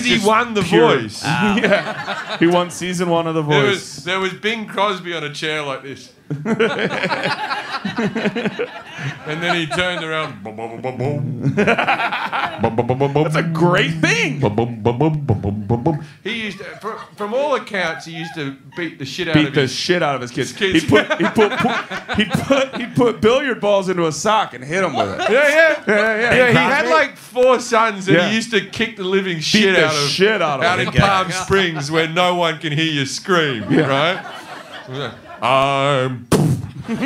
he won The Voice. Yeah, he won season 1 of The Voice. There was Bing Crosby on a chair like this. And then he turned around. That's a great thing. He used to, from all accounts, he used to beat the shit out of his kids. kids. He'd put billiard balls into a sock and hit them with it. Yeah. He had like 4 sons, and he used to kick the living shit out of out in Palm Springs, where no one can hear you scream. Right? I'm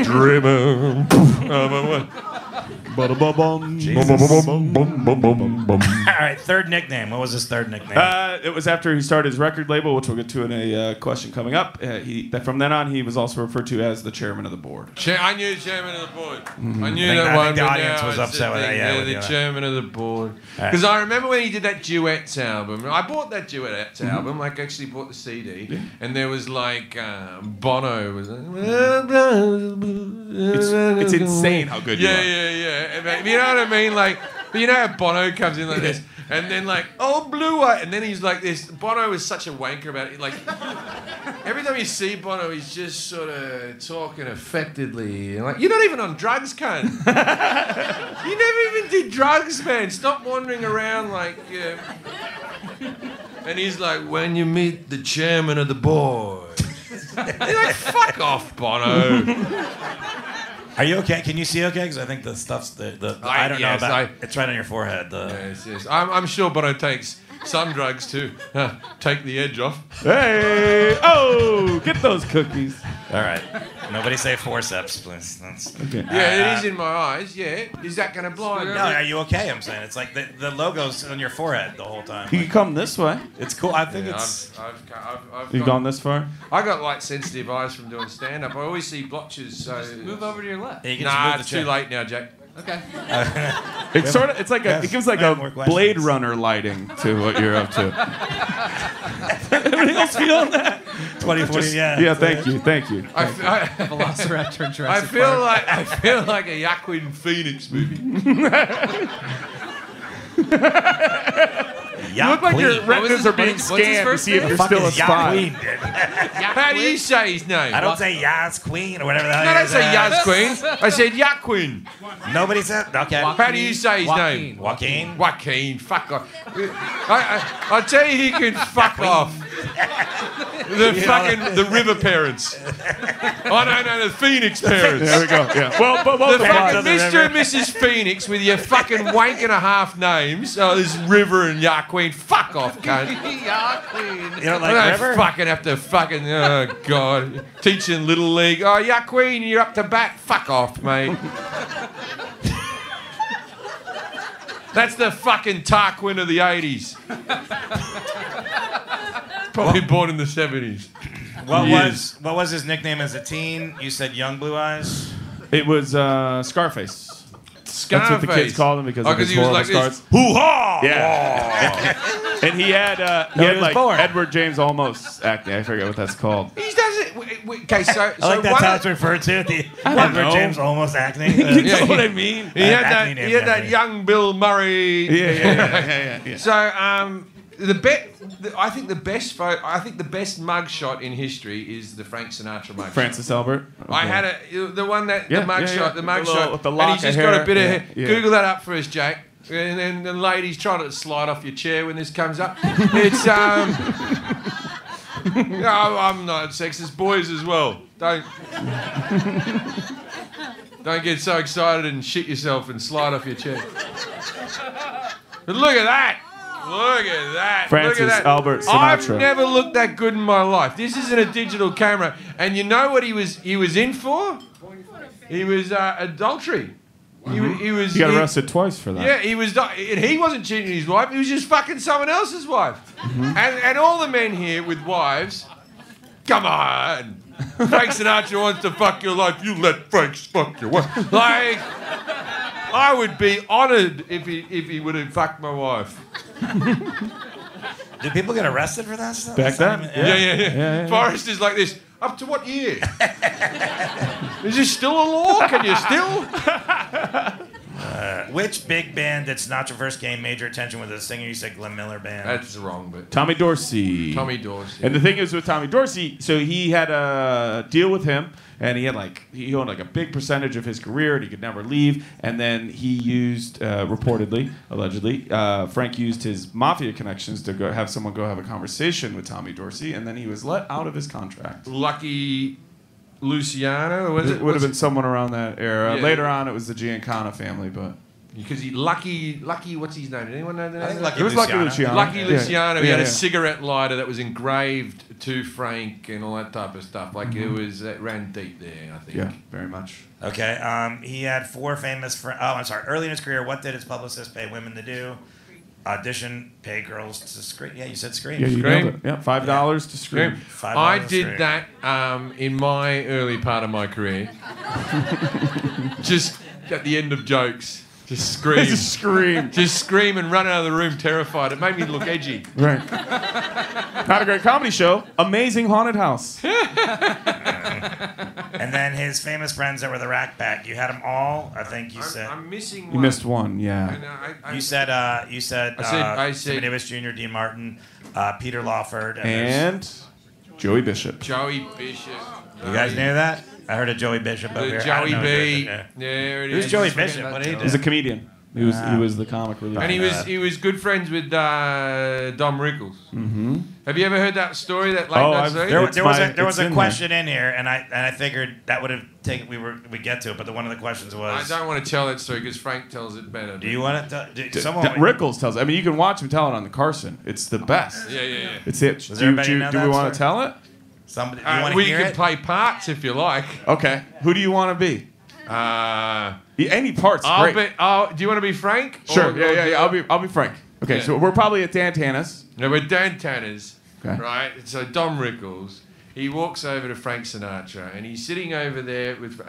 dreaming. All right, third nickname. What was his third nickname? It was after he started his record label, which we'll get to in a question coming up. From then on, he was also referred to as the chairman of the board. I knew the chairman of the board. Mm-hmm. I knew that one. I think the audience was upset with that. Yeah, the chairman of the board. Because I remember when he did that duets album. I bought that duets album. Like, actually bought the CD, and there was like Bono was. It's insane how good you are. Yeah. You know what I mean? Like, but you know how Bono comes in like this, and then like, oh, blue eye, and then he's like this. Bono is such a wanker about it. Like, every time you see Bono, he's just sort of talking affectedly. Like, you're not even on drugs, cunt. You never even did drugs, man. Stop wandering around like. And he's like, when you meet the chairman of the board. You're like, fuck off, Bono. Are you okay? Can you see okay? Because I think the stuff's I don't know about. It's right on your forehead. Yes. I'm sure Bono takes some drugs to take the edge off. Hey! Oh, get those cookies. All right. Nobody say forceps, please. Okay. Yeah, it is in my eyes. Yeah. Is that going to blind me? No, are you okay? I'm saying it's like the logo's on your forehead the whole time. You can come this way. It's cool. I think it's. You've gone this far? I got light sensitive eyes from doing stand up. I always see blotches. So Just move over to your left. Nah, it's too late now, Jack. Okay. It's sort of. It's like it gives like a Blade Runner lighting to what you're up to. Everybody else feeling that? 2040. Yeah. Thank you. Velociraptor in Jurassic I feel like a Joaquin Phoenix movie. You look like your retinas are being scanned to see if you're still a spy. How do you say his name? I don't say Yas Queen or whatever the hell. No, I don't say Yas Queen. I said Joaquin. Nobody said. Okay. How do you say his name? Joaquin. Fuck off. I tell you, he can fuck off. The River parents. Oh no, the Phoenix parents. There we go. Yeah. Well, the fucking Mr. and Mrs. Phoenix with your fucking wank and a half names. Oh, there's River and Joaquin. Fuck off, cunt. Joaquin. You don't like I River? don't fucking have to fucking. Oh God. Teaching Little League. Oh, Joaquin, you're up to bat. Fuck off, mate. That's the fucking Tarquin of the 80s. Probably born in the 70s. What was his nickname as a teen? You said Young Blue Eyes? It was Scarface. That's what the kids called him because of his he was horrible like scars. Hoo-ha! Yeah. And he had like born. Edward James Almost acting. I forget what that's called. He does it. Okay, so I like that's how it's referred to. The Edward James almost acting. You know what I mean? He had that young Bill Murray. Yeah. So I think the best mug shot in history is the Frank Sinatra mug Francis shot. Albert. Okay. I had the one that the mug shot with the and lock he's just of got hair. a bit of hair. Yeah. Google that up for us, Jack. And then the ladies trying to slide off your chair when this comes up. It's no, I'm not sexist. Boys as well. Don't get so excited and shit yourself and slide off your chair. But look at that. Look at that. Francis Look at that. Albert Sinatra. I've never looked that good in my life. This isn't a digital camera. And you know what he was in for? He was adultery. He got arrested twice for that. Yeah, he was. And he wasn't cheating on his wife. He was just fucking someone else's wife. And all the men here with wives come on. Frank Sinatra wants to fuck your life. You let Frank fuck your wife. Like, I would be honoured if he would have fucked my wife. Do people get arrested for that stuff? Back then? Yeah. Forrest is like this. Up to what year? Is this still a law? Can you still? Which big band did Sinatra first gain major attention with? The singer you said Glenn Miller Band. That's wrong, but Tommy Dorsey. Tommy Dorsey. And the thing is with Tommy Dorsey, so he had a deal with him, and he owned like a big percentage of his career, and he could never leave. And then he used, reportedly, allegedly, Frank used his mafia connections to go have someone go have a conversation with Tommy Dorsey, and then he was let out of his contract. Lucky Luciano, was it? It would have been someone around that era. Yeah. Later on, it was the Giancana family, but Because Lucky, what's his name? Did anyone know the name? I think of Lucky that? it was Lucky Luciano. Lucky Luciano. He had Yeah. a cigarette lighter that was engraved to Frank and all that type of stuff. Like it ran deep there, I think. Yeah, very much. Okay. He had 4 famous friends. Oh, I'm sorry. Early in his career, what did his publicist pay women to do? Audition, pay girls to scream. Yeah, you said scream. Yeah, you Scream. nailed it. Yeah, $5 to scream. $5 I scream. did that in my early part of my career. Just at the end of jokes. Just scream. Just scream. Just scream and run out of the room terrified. It made me look edgy. Right. Not a great comedy show. Amazing haunted house. And then his famous friends that were the Rack Pack. You had them all. I think you said. I'm missing one. You missed one, yeah. You said. I said- Timmy Davis Jr., Dean Martin, Peter Lawford, And Joey Bishop. Joey Bishop. you guys knew that? I heard of Joey Bishop over The here. I Joey don't know B. who it is. There it Who's is. Joey Just forgetting Bishop? about What did he Joey. do? He's a comedian. He was the comic relief. And he was good friends with Dom Rickles. Mm-hmm. Have you ever heard that story? That late night story? There It's was it's a in question in here, and I figured that would have taken we'd get to it, but one of the questions I was. don't want to tell that story because Frank tells it better. Do you want to? Someone. Rickles tells. I mean, you can watch him tell it on the Carson. It's the best. Yeah. It's it. Does Do everybody know we that want to story? tell it? Somebody. You want to We hear can it? play parts if you like. Okay. Who do you want to be? Any part's great. Do you want to be Frank? Sure. Or- Yeah. or- I'll be Frank. Okay. Yeah. So we're probably at Dan Tana's. No, we're Dan Tanner's, Okay. right? So Dom Rickles, he walks over to Frank Sinatra, and he's sitting over there with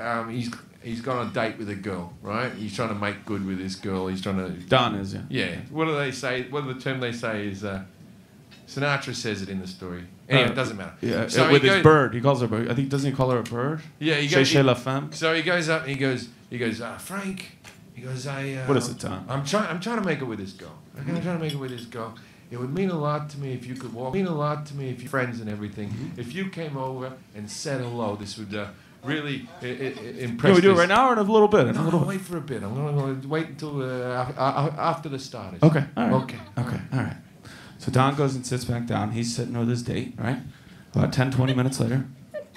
he's gone on a date with a girl, right? He's trying to make good with this girl. He's trying to Don is, yeah. Yeah. What do they say? What the term they say is Sinatra says it in the story. Anyway, it doesn't matter. Yeah. So with he his goes- bird, he calls her. I think doesn't he call her a bird? Yeah, he Chez goes. chez la femme. So he goes up and he goes, Frank. He goes, What is it, Tom? I'm trying to make it with this girl. Okay, I'm trying to make it with this girl. It would mean a lot to me if you could walk. Mean a lot to me if you're friends and everything. Mm-hmm. If you came over and said hello, this would really impress. Can we do it this- right now or in a little bit? In a No, little bit. wait for a bit. I'm going to wait until after the start. is. Okay. All right. Okay. Okay. All right. So Don goes and sits back down. He's sitting with his date, right? About 10, 20 minutes later,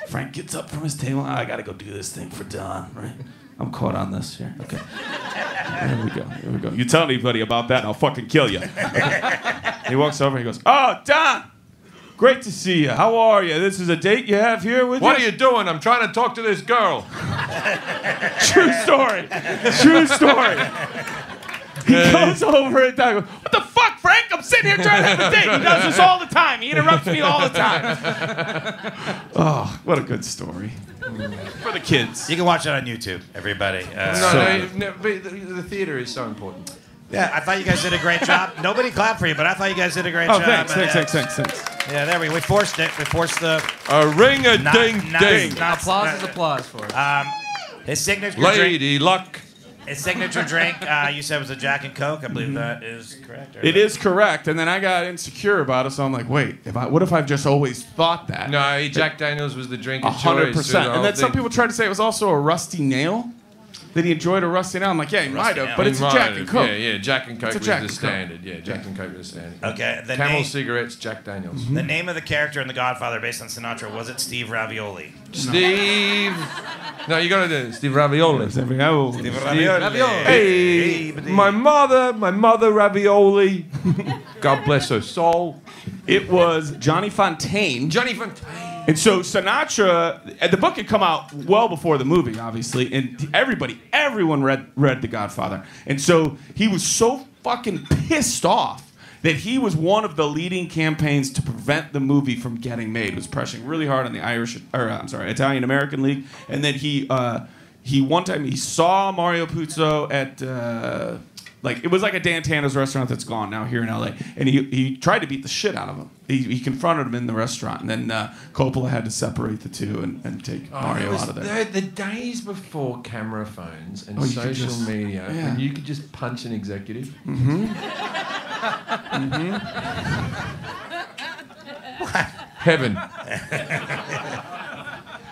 Frank gets up from his table. I got to go do this thing for Don, right? I'm caught on this here. Okay. Here we go. Here we go. You tell anybody about that and I'll fucking kill you. He walks over and he goes, "Oh, Don, great to see you. How are you? This is a date you have here with What are you?" you doing? I'm trying to talk to this girl. True story. True story. He goes over and goes, "What the fuck, Frank? I'm sitting here trying to have a date. He does this all the time. He interrupts me all the time." Oh, what a good story. For the kids. You can watch it on YouTube, everybody. The theater is so important. Yeah, I thought you guys did a great job. Nobody clapped for you, but I thought you guys did a great Oh, job. thanks. Yeah, there we forced it. We forced the A ring a ding ding. Applause is applause for it. His signature drink. Lady luck. His signature drink. You said was a Jack and Coke. I believe that is correct. It is correct. And then I got insecure about it, so I'm like, wait, what if I've just always thought that? No, Jack Daniels was the drink of choice. 100%. And then some people tried to say it was also a rusty nail. That he enjoyed a rusty nail. I'm like, yeah, he might have, nail. but it's a Jack and Coke. Yeah, Jack and Coke It's a was Jack the and Coke. standard. Yeah, Jack and Coke was the standard. Okay. The Camel name, cigarettes, Jack Daniels. the name of the character in The Godfather based on Sinatra, was it Steve Ravioli? Steve. No, you gotta do it. Steve Ravioli. Steve Ravioli. Hey, my mother Ravioli. God bless her soul. It was Johnny Fontaine. Johnny Fontaine. And so Sinatra, and the book had come out well before the movie, obviously, and everyone read The Godfather. And so he was so fucking pissed off that he was one of the leading campaigns to prevent the movie from getting made. It was pressing really hard on the Italian American League, and then he one time he saw Mario Puzo at it was like a Dan Tana's restaurant that's gone now here in LA, and he tried to beat the shit out of him. He confronted him in the restaurant, and then Coppola had to separate the two and take Mario out of there. The days before camera phones and you could social just- media, yeah. and you could just punch an executive. Heaven.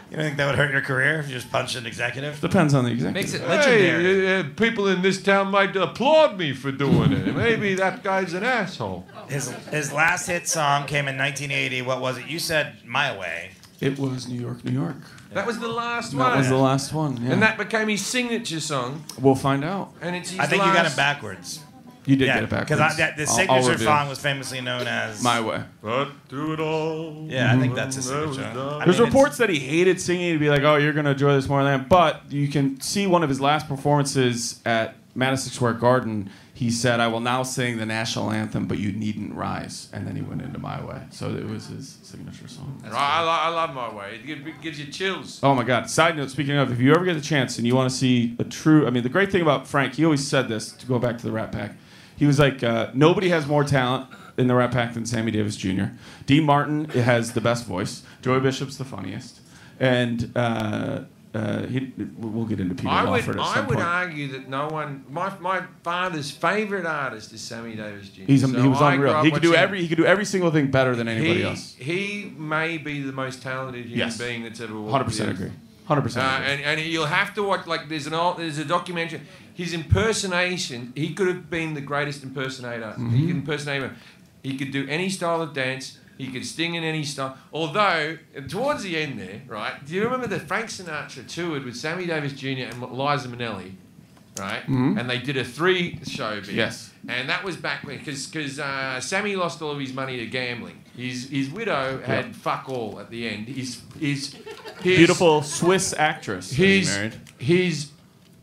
You don't think that would hurt your career if you just punched an executive? Depends on the executive. Makes it legendary. Hey, people in this town might applaud me for doing it. Maybe that guy's an asshole. His last hit song came in 1980. What was it? You said My Way. It was New York, New York. That was the last one. That was the last one. Yeah. And that became his signature song. We'll find out. And it's his I think last... you got it backwards. You did get it backwards. Because the I'll signature reveal. song was famously known as My Way. But through it all. Yeah, I think that's his signature. There's reports that he hated singing. To be like, oh, you're going to enjoy this more than that. But you can see one of his last performances at Madison Square Garden. He said, I will now sing the national anthem, but you needn't rise. And then he went into My Way. So it was his signature song. I love My Way. It gives you chills. Oh, my God. Side note, speaking of, if you ever get a chance and you want to see a true... I mean, the great thing about Frank, he always said this, to go back to the Rat Pack. He was like, nobody has more talent in the Rat Pack than Sammy Davis Jr. Dean Martin has the best voice. Joey Bishop's the funniest. And we'll get into Peter Lawford at some I would point. argue that no one... My father's favourite artist is Sammy Davis Jr. He was I grew unreal. up He could do watching- every single thing better than anybody else. He may be the most talented human Yes. being that's ever walked 100% the earth. agree. 100% agree. And you'll have to watch, like, there's a documentary. His impersonation, he could have been the greatest impersonator. He could impersonate him. He could do any style of dance. He could sing in any style. Although, towards the end there, right, do you remember that Frank Sinatra toured with Sammy Davis Jr. and Liza Minnelli, right? And they did a 3-show bit. Yes. And that was back when, because Sammy lost all of his money to gambling. His widow had fuck all at the end. His Beautiful Swiss actress that he married. His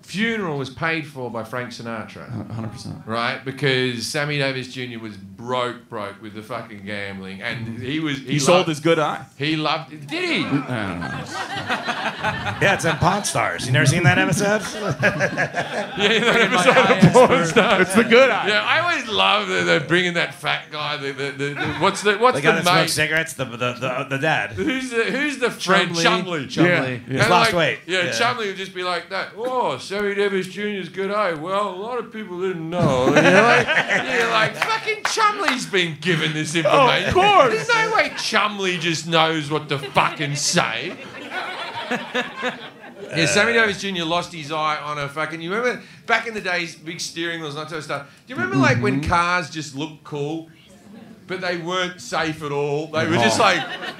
funeral was paid for by Frank Sinatra. 100%. Right? Because Sammy Davis Jr. was broke with the fucking gambling. And He sold his good eye. He loved it. Did he? I don't know. Yeah, it's on Pawn Stars. You never seen that episode? Yeah, that episode of Pawn Stars. It's the good eye. Yeah, I always love that they're bringing that fat guy. What's the The guy that smokes mate? cigarettes, the dad. Who's the friend? Chumley. Chumley. And He's lost weight. Yeah, Yeah. Chumley would just be like that. Oh, Sammy Davis Jr.'s good eye. Well, a lot of people didn't know. You're like, fucking Chumley's been given this information. Of course. There's no way Chumley just knows what to fucking say. Yeah, Sammy Davis Jr. lost his eye on a fucking... You remember back in the days, big steering wheels and that sort of stuff. Do you remember like when cars just looked cool, but they weren't safe at all? They were just like...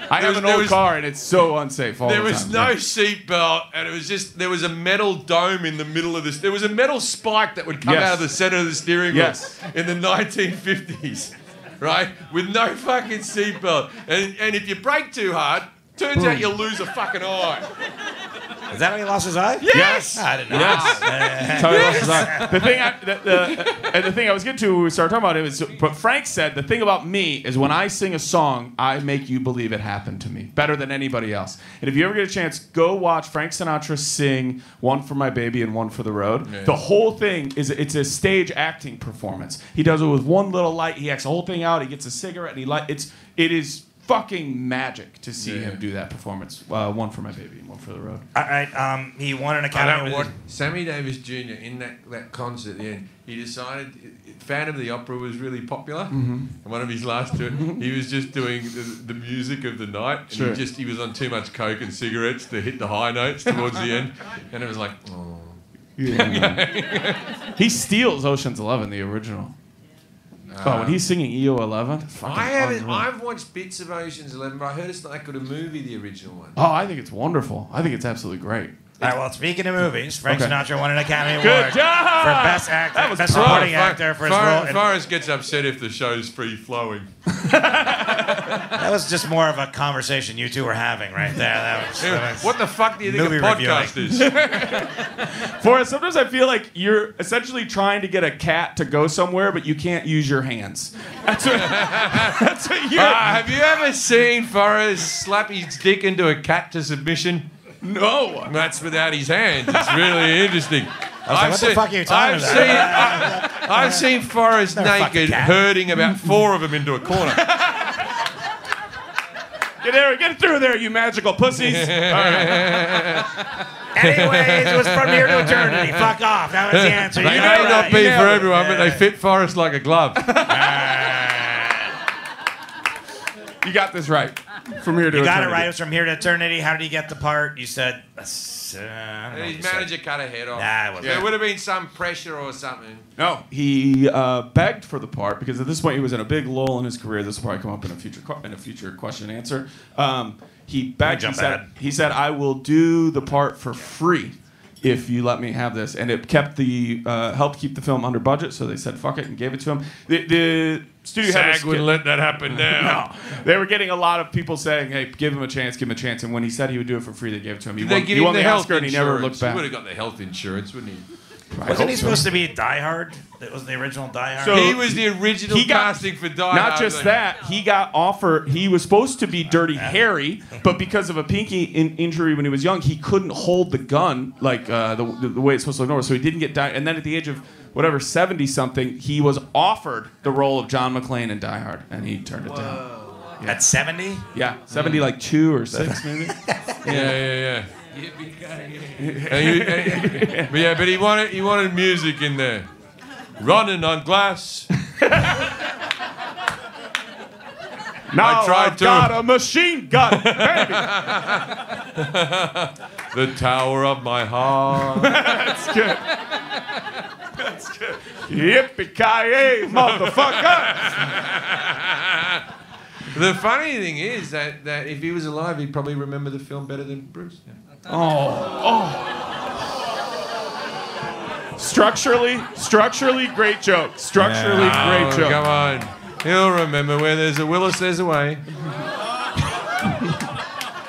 I have an old car and it's so unsafe all There the was time. no seatbelt, and it was just there was a metal dome in the middle of this. There was a metal spike that would come Yes. out of the center of the steering wheel Yes. in the 1950s, right? With no fucking seatbelt, and if you brake too hard, turns out you'll lose a fucking eye. Is that how he lost his eye? Yes! I didn't know. That's how he lost his eye. The thing I was getting to when we started talking about it was, but Frank said, the thing about me is when I sing a song, I make you believe it happened to me better than anybody else. And if you ever get a chance, go watch Frank Sinatra sing "One for My Baby" and "One for the Road." Yeah. The whole thing it's a stage acting performance. He does it with one little light. He acts the whole thing out. He gets a cigarette and it is fucking magic to see him do that performance. "One for My Baby" and "One for the Road." All right, he won an Academy Award. Sammy Davis Jr. in that concert at the end, he decided Phantom of the Opera was really popular. And one of his last tours, he was just doing the music of the night, and Sure. he was on too much coke and cigarettes to hit the high notes towards the end, and it was like, oh. He steals Ocean's 11, the original. When he's singing EO 11, I've watched bits of Ocean's 11, but I heard it's not that good a movie, the original one. Oh, I think it's wonderful. I think it's absolutely great. All right, well, speaking of movies, Frank Okay. Sinatra won an Academy Good Award job! for Best Actor, That was Best tough. Supporting Actor for his role. in- Forrest gets upset if the show's free flowing. That was just more of a conversation you two were having right there. That was What the fuck do you think a Movie podcast is? Forrest, sometimes I feel like you're essentially trying to get a cat to go somewhere, but you can't use your hands. That's what you're. Have you ever seen Forrest slap his dick into a cat to submission? No. That's without his hands. It's really interesting. what the fuck are you talking about? I've seen Forrest Never fucked a naked cat. herding about 4 of them into a corner. Get through there, you magical pussies. All right. Anyways, it was from here to eternity. Fuck off. That was the answer. They You may got it not right. be You for nailed it. everyone, but they fit Forrest like a glove. You got this right. From here to You got it eternity. right. It was from here to eternity. How did you get the part? You said. I don't know what His you said. manager cut a head off. Nah, it wasn't. There would have been some pressure or something. No, he begged for the part because at this point he was in a big lull in his career. This will probably come up in a future question and answer. He begged. He said, "I will do the part for free if you let me have this," and it kept the helped keep the film under budget. So they said, "Fuck it," and gave it to him. The studio had SAG wouldn't let that happen now. No, they were getting a lot of people saying, "Hey, give him a chance, give him a chance." And when he said he would do it for free, they gave it to him. He They won, give he him won the the health Oscar, and he never looked He back. would have got the health insurance, wouldn't he? Wasn't he supposed to be Die Hard? It was the original Die Hard. So- He was the original he got- casting for Die Not Hard. just that, he got offered. He was supposed to be Dirty Harry, but because of a pinky injury when he was young, he couldn't hold the gun like the way it's supposed to look normal. So he didn't get Die. And then at the age of whatever 70 something, he was offered the role of John McClane in Die Hard, and he turned it down. At 70? Yeah, 70 like 2 or 6 maybe. Yeah. But he wanted music in there. Running on glass. Now tried I've to. got a machine gun, baby. The tower of my heart. That's good. That's good. Yippee-ki-yay, motherfucker. The funny thing is that if he was alive, he'd probably remember the film better than Bruce. Structurally, great joke. Structurally, great joke. Come on. He'll remember where there's a Willis, there's a way.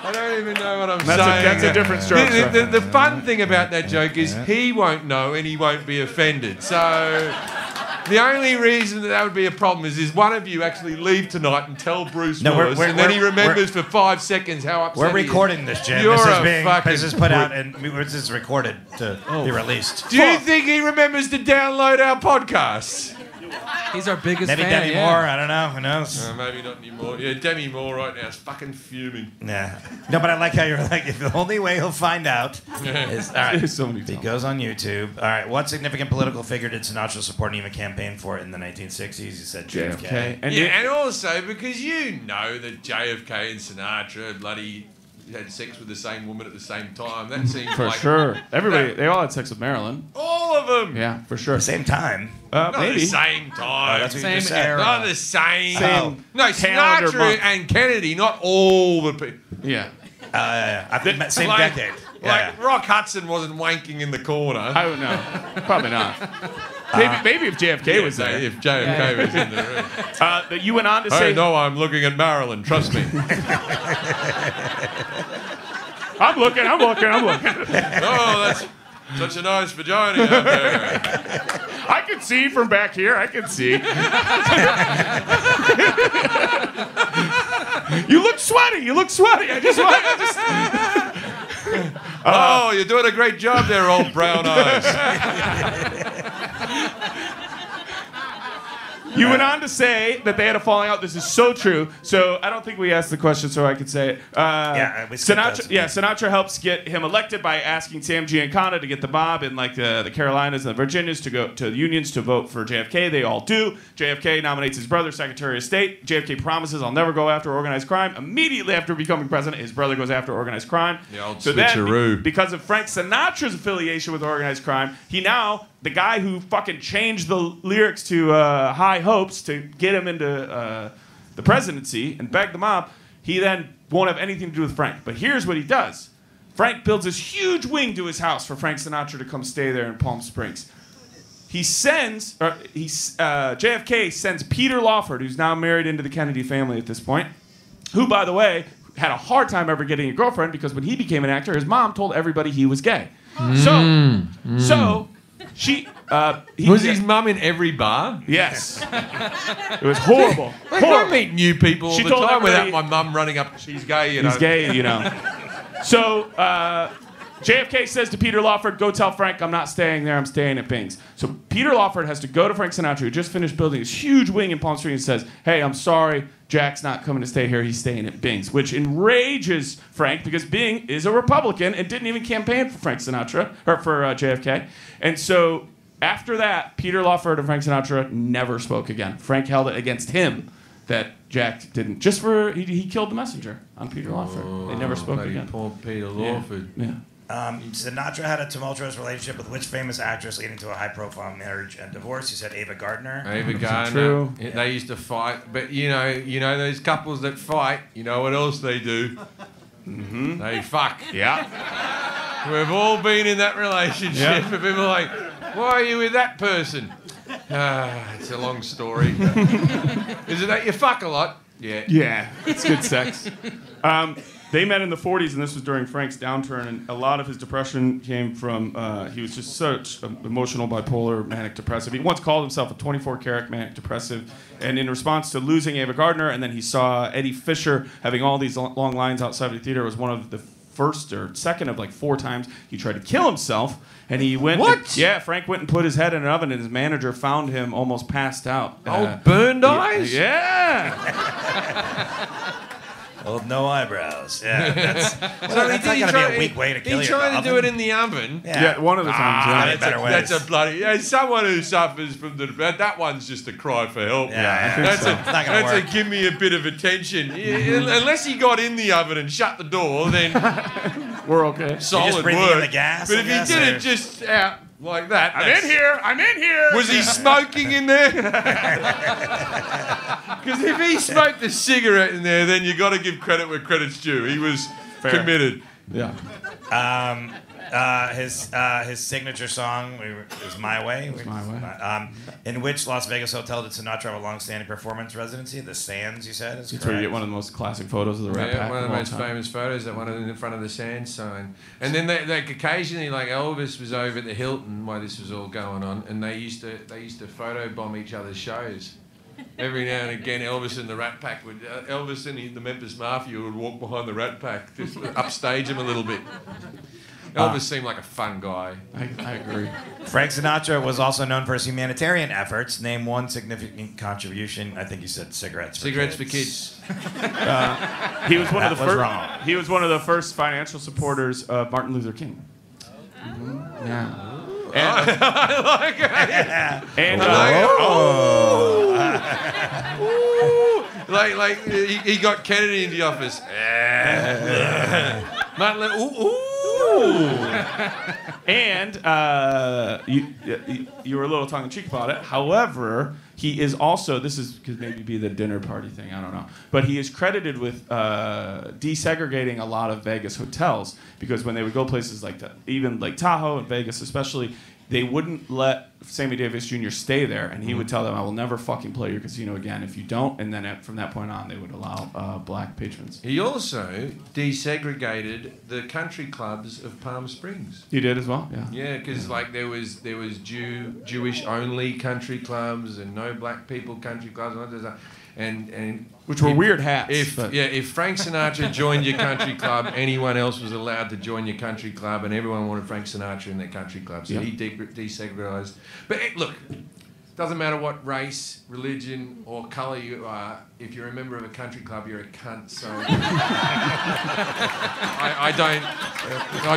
I don't even know what I'm saying. That's a different stroke. The fun thing about that joke is he won't know and he won't be offended. So the only reason that would be a problem is one of you actually leave tonight and tell Bruce Willis, and then he remembers for 5 seconds how upset We're he is. recording this, Jim. You're This a is being fucking this is put out and this is recorded to be released. Do you think he remembers to download our podcasts? He's our biggest Maybe fan. Demi yeah. Moore. I don't know. Who knows? Maybe not anymore. Yeah, Demi Moore right now is fucking fuming. Yeah. No, but I like how you're like, if the only way he'll find out is all right. There's so many He times. goes on YouTube. All right. What significant political figure did Sinatra support and even campaign for in the 1960s? You said JFK. JFK. And And also because you know that JFK and Sinatra bloody had sex with the same woman at the same time. That seems for like sure. Everybody, they all had sex with Marilyn. all of them. Yeah, for sure. At the same time. Not Maybe. the same time. That's what you Same just said. era. Not the same. Same No, calendar Sinatra month. and Kennedy, not all the people. Yeah. I think same Like- decade. Like Rock Hudson wasn't wanking in the corner. I don't know. Probably not. Maybe if JFK was there. If JFK was in the room. That you went on to Hey, say. no, I'm looking at Marilyn. Trust me. I'm looking. Oh, that's such a nice vagina out there. I can see from back here. I can see. You look sweaty. I just want. Oh, you're doing a great job there, old brown eyes. You went on to say that they had a falling out. This is so true. So I don't think we asked the question, so I could say it. We skipped that. Sinatra helps get him elected by asking Sam Giancana to get the mob in like the Carolinas and the Virginias to go to the unions to vote for JFK. They all do. JFK nominates his brother, Secretary of State. JFK promises, "I'll never go after organized crime." Immediately after becoming president, his brother goes after organized crime. The old so then, switcheroo. because of Frank Sinatra's affiliation with organized crime, he now, the guy who fucking changed the lyrics to High Hopes to get him into the presidency and beg the mob, he then won't have anything to do with Frank. But here's what he does. Frank builds this huge wing to his house for Frank Sinatra to come stay there in Palm Springs. JFK sends Peter Lawford, who's now married into the Kennedy family at this point, who, by the way, had a hard time ever getting a girlfriend because when he became an actor, his mom told everybody he was gay. So she... was his mum in every bar? Yes. It was horrible. I meet new people all She the told time without everybody- my mum running up, she's gay, you know. He's gay, you know. So JFK says to Peter Lawford, go tell Frank I'm not staying there, I'm staying at Bing's. So Peter Lawford has to go to Frank Sinatra, who just finished building this huge wing in Palm Springs, and says, hey, I'm sorry, Jack's not coming to stay here, he's staying at Bing's, which enrages Frank because Bing is a Republican and didn't even campaign for Frank Sinatra, or for JFK. And so after that, Peter Lawford and Frank Sinatra never spoke again. Frank held it against him that Jack didn't. Just for, he killed the messenger on Peter Lawford. They never spoke again. Poor Peter Lawford. Yeah. Sinatra had a tumultuous relationship with which famous actress, leading to a high-profile marriage and divorce? You said Ava Gardner. Ava Gardner. True. Yeah, they used to fight, but you know those couples that fight. You know what else they do? Mm-hmm. They fuck. Yeah. We've all been in that relationship. Yeah. And people are like, why are you with that person? It's a long story. Is it that you fuck a lot? Yeah. Yeah, it's good sex. They met in the 40s, and this was during Frank's downturn, and a lot of his depression came from, he was just such emotional, bipolar, manic depressive. He once called himself a 24-karat manic depressive, and in response to losing Ava Gardner, and then he saw Eddie Fisher having all these long lines outside of the theater, it was one of the first or second of like 4 times he tried to kill himself, and he went... What? Frank went and put his head in an oven, and his manager found him almost passed out. Burned eyes? Yeah! Old no eyebrows. Yeah, that's not going to be a weak way to kill He you. tried to do it in the oven. Yeah, one of the times. Yeah. better ways. That's a bloody... Yeah, someone who suffers from the... That one's just a cry for help. Yeah, That's it's not gonna a work. give me a bit of attention. Unless he got in the oven and shut the door, then We're okay. solid breathing work. in the gas, but I if guess, he did or- it just out like that... I'm in here. Was he smoking in there? Because if he smoked a cigarette in there, then you got to give credit where credit's due. He was committed. Yeah. His signature song is "My Way." My Way. In which Las Vegas hotel did Sinatra have a long-standing performance residency? The Sands, you said, is It's correct. where you get one of the most classic photos of the Rat Yeah, Pack. one of the all most time. famous photos, that one in front of the sand sign. And then they occasionally, like Elvis was over at the Hilton while this was all going on, and they used to photo bomb each other's shows. Every now and again, Elvis and the Rat Pack would, Elvis and the Memphis Mafia would walk behind the Rat Pack, just upstage him a little bit. Elvis seemed like a fun guy. I agree. Frank Sinatra was also known for his humanitarian efforts. Name one significant contribution. I think you said cigarettes. Cigarettes for kids. He was one of the That was first. wrong. He was one of the first financial supporters of Martin Luther King. Mm-hmm. Yeah. And, I like it. and Like he got Kennedy into the office. Martin, And you were a little tongue-in-cheek about it. However, he is also, this is could maybe be the dinner party thing, I don't know. But he is credited with desegregating a lot of Vegas hotels because when they would go places like that, even like Tahoe and Vegas especially, they wouldn't let Sammy Davis Jr. stay there, and he would tell them, I will never fucking play your casino again if you don't, and then from that point on, they would allow black patrons. He also desegregated the country clubs of Palm Springs. You did as well? Yeah. Yeah, because like there was Jewish only country clubs and no black people country clubs and Which were weird hats. If but- if Frank Sinatra joined your country club, anyone else was allowed to join your country club, and everyone wanted Frank Sinatra in their country club. So Yep. he desegregated. But look, doesn't matter what race, religion, or colour you are. If you're a member of a country club, you're a cunt. So I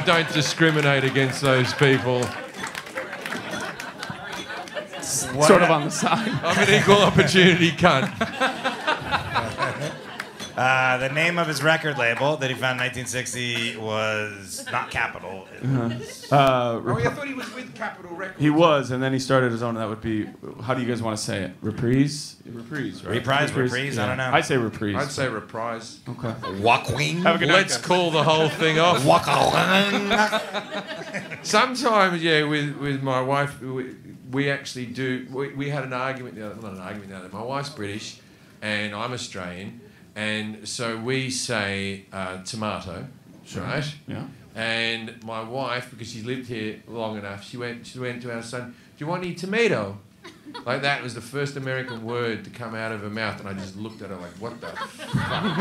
don't discriminate against those people. sort of on the side. I'm an equal opportunity cunt. The name of his record label that he found in 1960 was not Capitol. It was- I thought he was with Capitol Records. He was, and then he started his own. That would be. How do you guys want to say it? Reprise? Reprise, right? Reprise? I don't know. I say reprise. I'd say reprise. Okay. Walkwing. Have a good night, Let's guys. call the whole thing off. Sometimes, yeah, with my wife, we actually do. We had an argument the other. Not an argument the other. My wife's British, and I'm Australian, and so we say tomato, right? Yeah. And my wife, because she lived here long enough, she went to our son, "Do you want any tomato?" Like that was the first American word to come out of her mouth, and I just looked at her like, "What the fuck?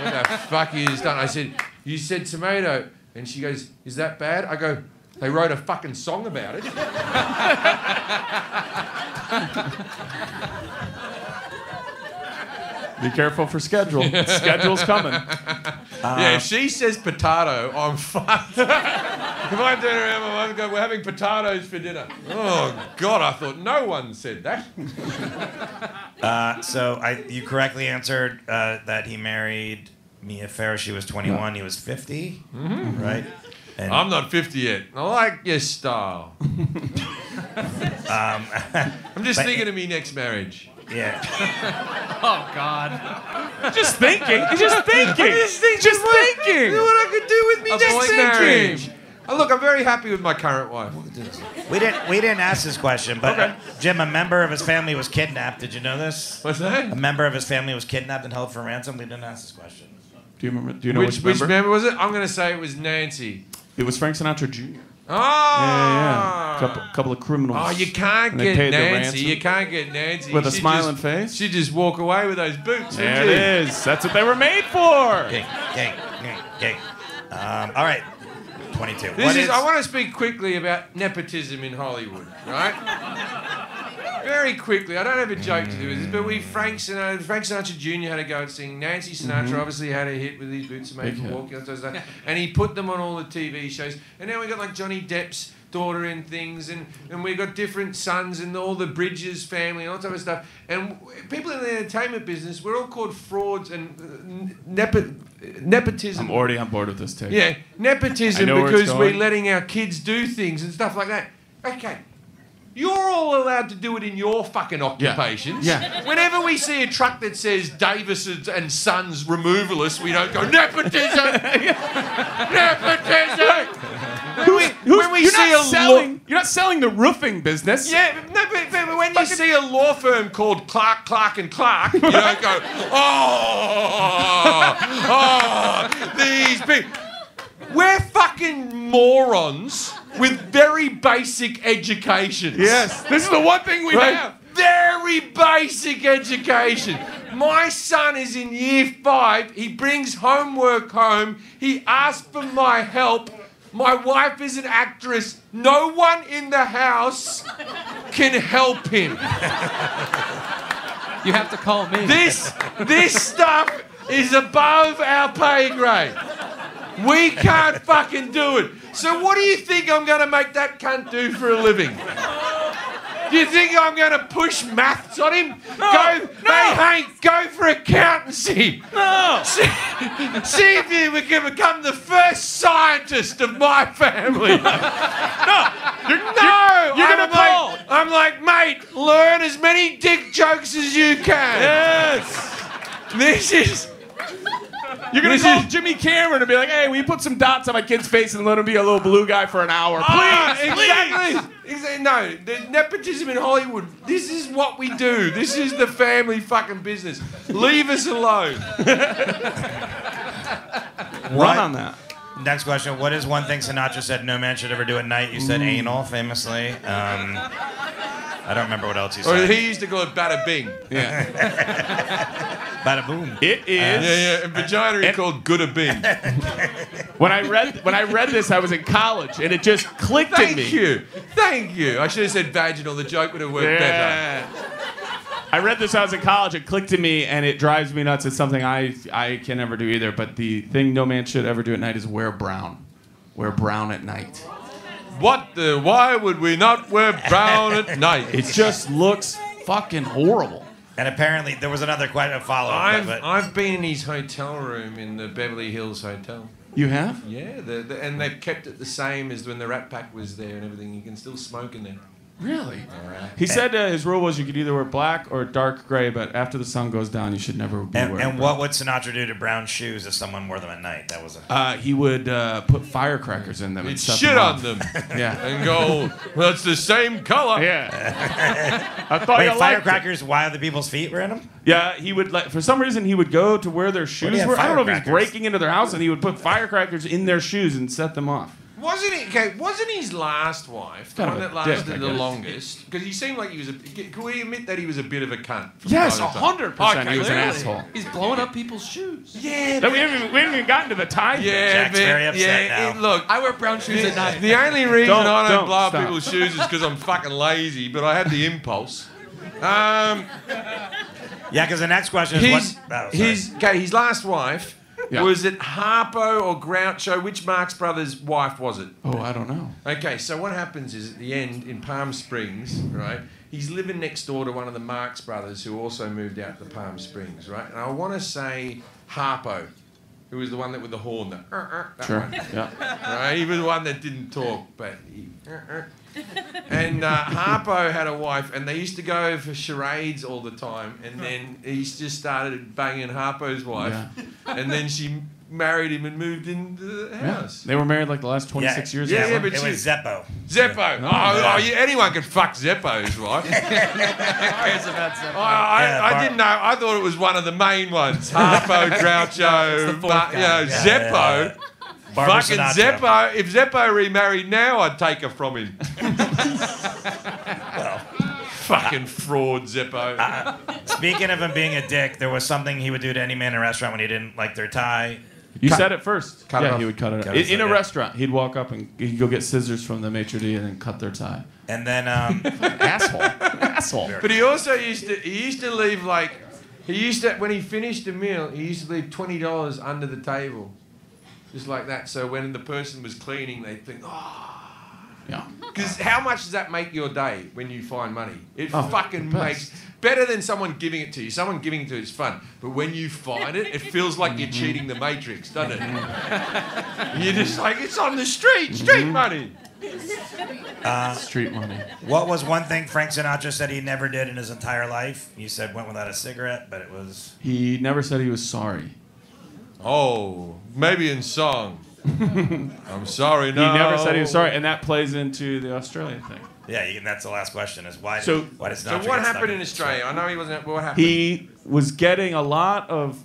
What the fuck is done?" I said, "You said tomato," and she goes, "Is that bad?" I go, "They wrote a fucking song about it." Be careful for schedule. Schedule's coming. Yeah, if she says potato, I'm fucked. If I turn around, my wife and go, "We're having potatoes for dinner." Oh God, I thought no one said that. You correctly answered that he married Mia Farrow. She was 21. He was 50, right? And I'm not 50 yet. I like your style. I'm just thinking of me next marriage. yeah. Oh, God. Just thinking. Just thinking. Just thinking. What I could do with me next boy marriage. Oh, look, I'm very happy with my current wife. We didn't ask this question, but Jim, a member of his family was kidnapped. Did you know this? What's that? A member of his family was kidnapped and held for ransom. We didn't ask this question. Do you remember? Do you know Which member? member was it? I'm going to say it was Nancy. It was Frank Sinatra Jr. Oh! Yeah. Couple of criminals. Oh, you can't And they get paid the Nancy. ransom. You can't get Nancy. With a She'd smiling just, face? She'd just walk away with those boots. There it is. That's what they were made for. Gang. All right. 22. I want to speak quickly about nepotism in Hollywood, right? Very quickly. I don't have a joke to do with this, but Frank Sinatra Jr. had a go at singing. Nancy Sinatra obviously had a hit with these boots made for walking and stuff, and he put them on all the TV shows. And now we got like Johnny Depp's daughter in things, and we've got different sons and all the Bridges family and all that type of stuff. And people in the entertainment business, we're all called frauds and nepotism. I'm already on board with this take. Yeah, nepotism I know where it's because we're going. letting our kids do things and stuff like that. Okay. You're all allowed to do it in your fucking occupations. Yeah. Whenever we see a truck that says Davis and Sons Removalist, we don't go, nepotism! Nepotism! You're not selling the roofing business. Yeah, no, but when you see a law firm called Clark, and Clark, you don't go, these people. We're fucking morons with very basic educations. Yes. This is the one thing we have. Very basic education. My son is in year 5. He brings homework home. He asks for my help. My wife is an actress. No one in the house can help him. You have to call me. This stuff is above our pay grade. We can't fucking do it. So what do you think I'm going to make that cunt do for a living? Do you think I'm going to push maths on him? Hey, go for accountancy. No. See if you can become the first scientist of my family. You're gonna call. I'm like, mate, learn as many dick jokes as you can. Yes. You're gonna call Jimmy Cameron and be like, "Hey, will you put some dots on my kid's face and let him be a little blue guy for an hour, please?" Exactly. No, there's nepotism in Hollywood. This is what we do. This is the family fucking business. Leave us alone. Run on that. Next question. What is one thing Sinatra said no man should ever do at night? You said anal, famously. I don't remember what else you Or said. he used to call it bada bing. Yeah. Bada boom. It is. Yeah. And vagina he called good a bing. When I read this, I was in college, and it just clicked in me. Thank you. I should have said vaginal. The joke would have worked better. I read this when I was in college. It clicked in me, and it drives me nuts. It's something I can never do either. But the thing no man should ever do at night is wear brown. Wear brown at night. Why would we not wear brown at night? It just looks fucking horrible. And apparently there was another follow-up. I've been in his hotel room in the Beverly Hills Hotel. You have? Yeah, and they've kept it the same as when the Rat Pack was there and everything. You can still smoke in there. Really? He said his rule was you could either wear black or dark gray, but after the sun goes down, you should never be wearing And brown. what would Sinatra do to brown shoes if someone wore them at night? That was He would put firecrackers in them and He'd set shit them on off. them Yeah. and go, well, it's the same color. Yeah. I thought Wait, you liked firecrackers while other people's feet were in them? Yeah, he would for some reason he would go to where their shoes have were. I don't know if he's firecrackers? breaking into their house and he would put firecrackers in their shoes and set them off. Wasn't his last wife the Kind one of that a dick, lasted I the guess. longest? Because he seemed like he was can we admit that he was a bit of a cunt? Yes, from time to time? 100% he was an asshole. He's blowing up people's shoes. Yeah, We haven't even gotten to the tie. thing. Jack's very upset now. Look, I wear brown shoes at night. the only reason I don't Don't blow up stop. people's shoes is because I'm fucking lazy, but I had the impulse. Yeah, because the next question is His last wife, Yeah. was it Harpo or Groucho? Which Marx Brothers' wife was it? Oh, I don't know. Okay, so what happens is at the end in Palm Springs, right? He's living next door to one of the Marx Brothers who also moved out to Palm Springs, right? And I want to say Harpo, who was the one that with the horn, that Sure. one. Yeah. Right? He was the one that didn't talk, but he. And Harpo had a wife, and they used to go for charades all the time. And then he just started banging Harpo's wife, and then she married him and moved into the house. They were married like the last 26 years. Yeah, or yeah, something. but it was Zeppo. Zeppo. Yeah, anyone could fuck Zeppo's wife. cares about Zeppo? I didn't know. I thought it was one of the main ones. Harpo, Groucho, Zeppo. Barbara Fucking Sinatra. Zeppo. If Zeppo remarried now, I'd take her from him. Fucking fraud, Zeppo. Speaking of him being a dick, there was something he would do to any man in a restaurant when he didn't like their tie. You said it first. Cut it Yeah, off. he would cut it Cut off. it In off, a yeah. restaurant, he'd walk up and he'd go get scissors from the maitre d' and then cut their tie. And then Asshole. But he also used to leave when he finished a meal, he used to leave $20 under the table. Just like that. So when the person was cleaning, they'd think, oh. Yeah. Because how much does that make your day when you find money? It fucking the best. makes better than someone giving it to you. Someone giving it to you is fun, but when you find it, it feels like you're cheating the Matrix, doesn't it? You're just like, it's on the street money. Street money. what was one thing Frank Sinatra said he never did in his entire life? You said went without a cigarette, but it was... He never said he was sorry. Oh, maybe in song. I'm sorry, no. He never said he was sorry, and that plays into the Australian thing. Yeah, and that's the last question is why, So- why does So Sinatra what get stuck happened in Australia? I know he wasn't. What happened? He was getting a lot of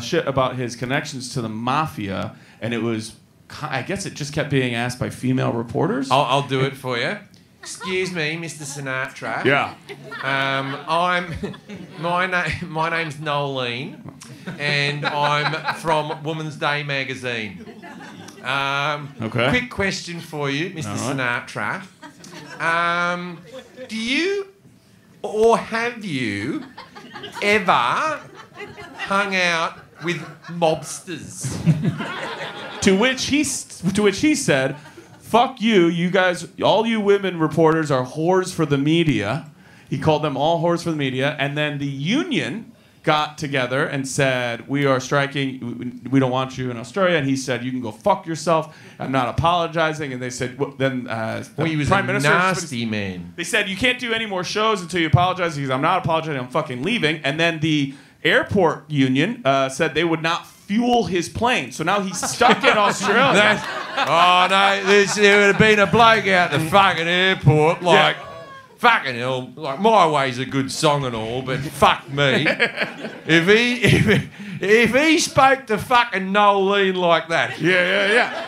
shit about his connections to the mafia, and it was, I guess it just kept being asked by female reporters. I'll do it for you. Excuse me, Mr. Sinatra. Yeah. My name's Nolene, and I'm from Woman's Day magazine. Okay. Quick question for you, Mr. All Sinatra. Do you or have you ever hung out with mobsters? To which he said, "Fuck you, you guys, all you women reporters are whores for the media." He called them all whores for the media, and then the union got together and said, "We are striking. We don't want you in Australia." And he said, "You can go fuck yourself. I'm not apologizing." And they said, Well, he was Prime a Minister, nasty man. They said, "You can't do any more shows until you apologize." He goes, "I'm not apologizing. I'm fucking leaving." And then the airport union said they would not fuel his plane. So now he's stuck in Australia. There would have been a bloke out the fucking airport like, fucking hell, like My Way's a good song and all, but fuck me. if he spoke to fucking Nolene like that, Yeah.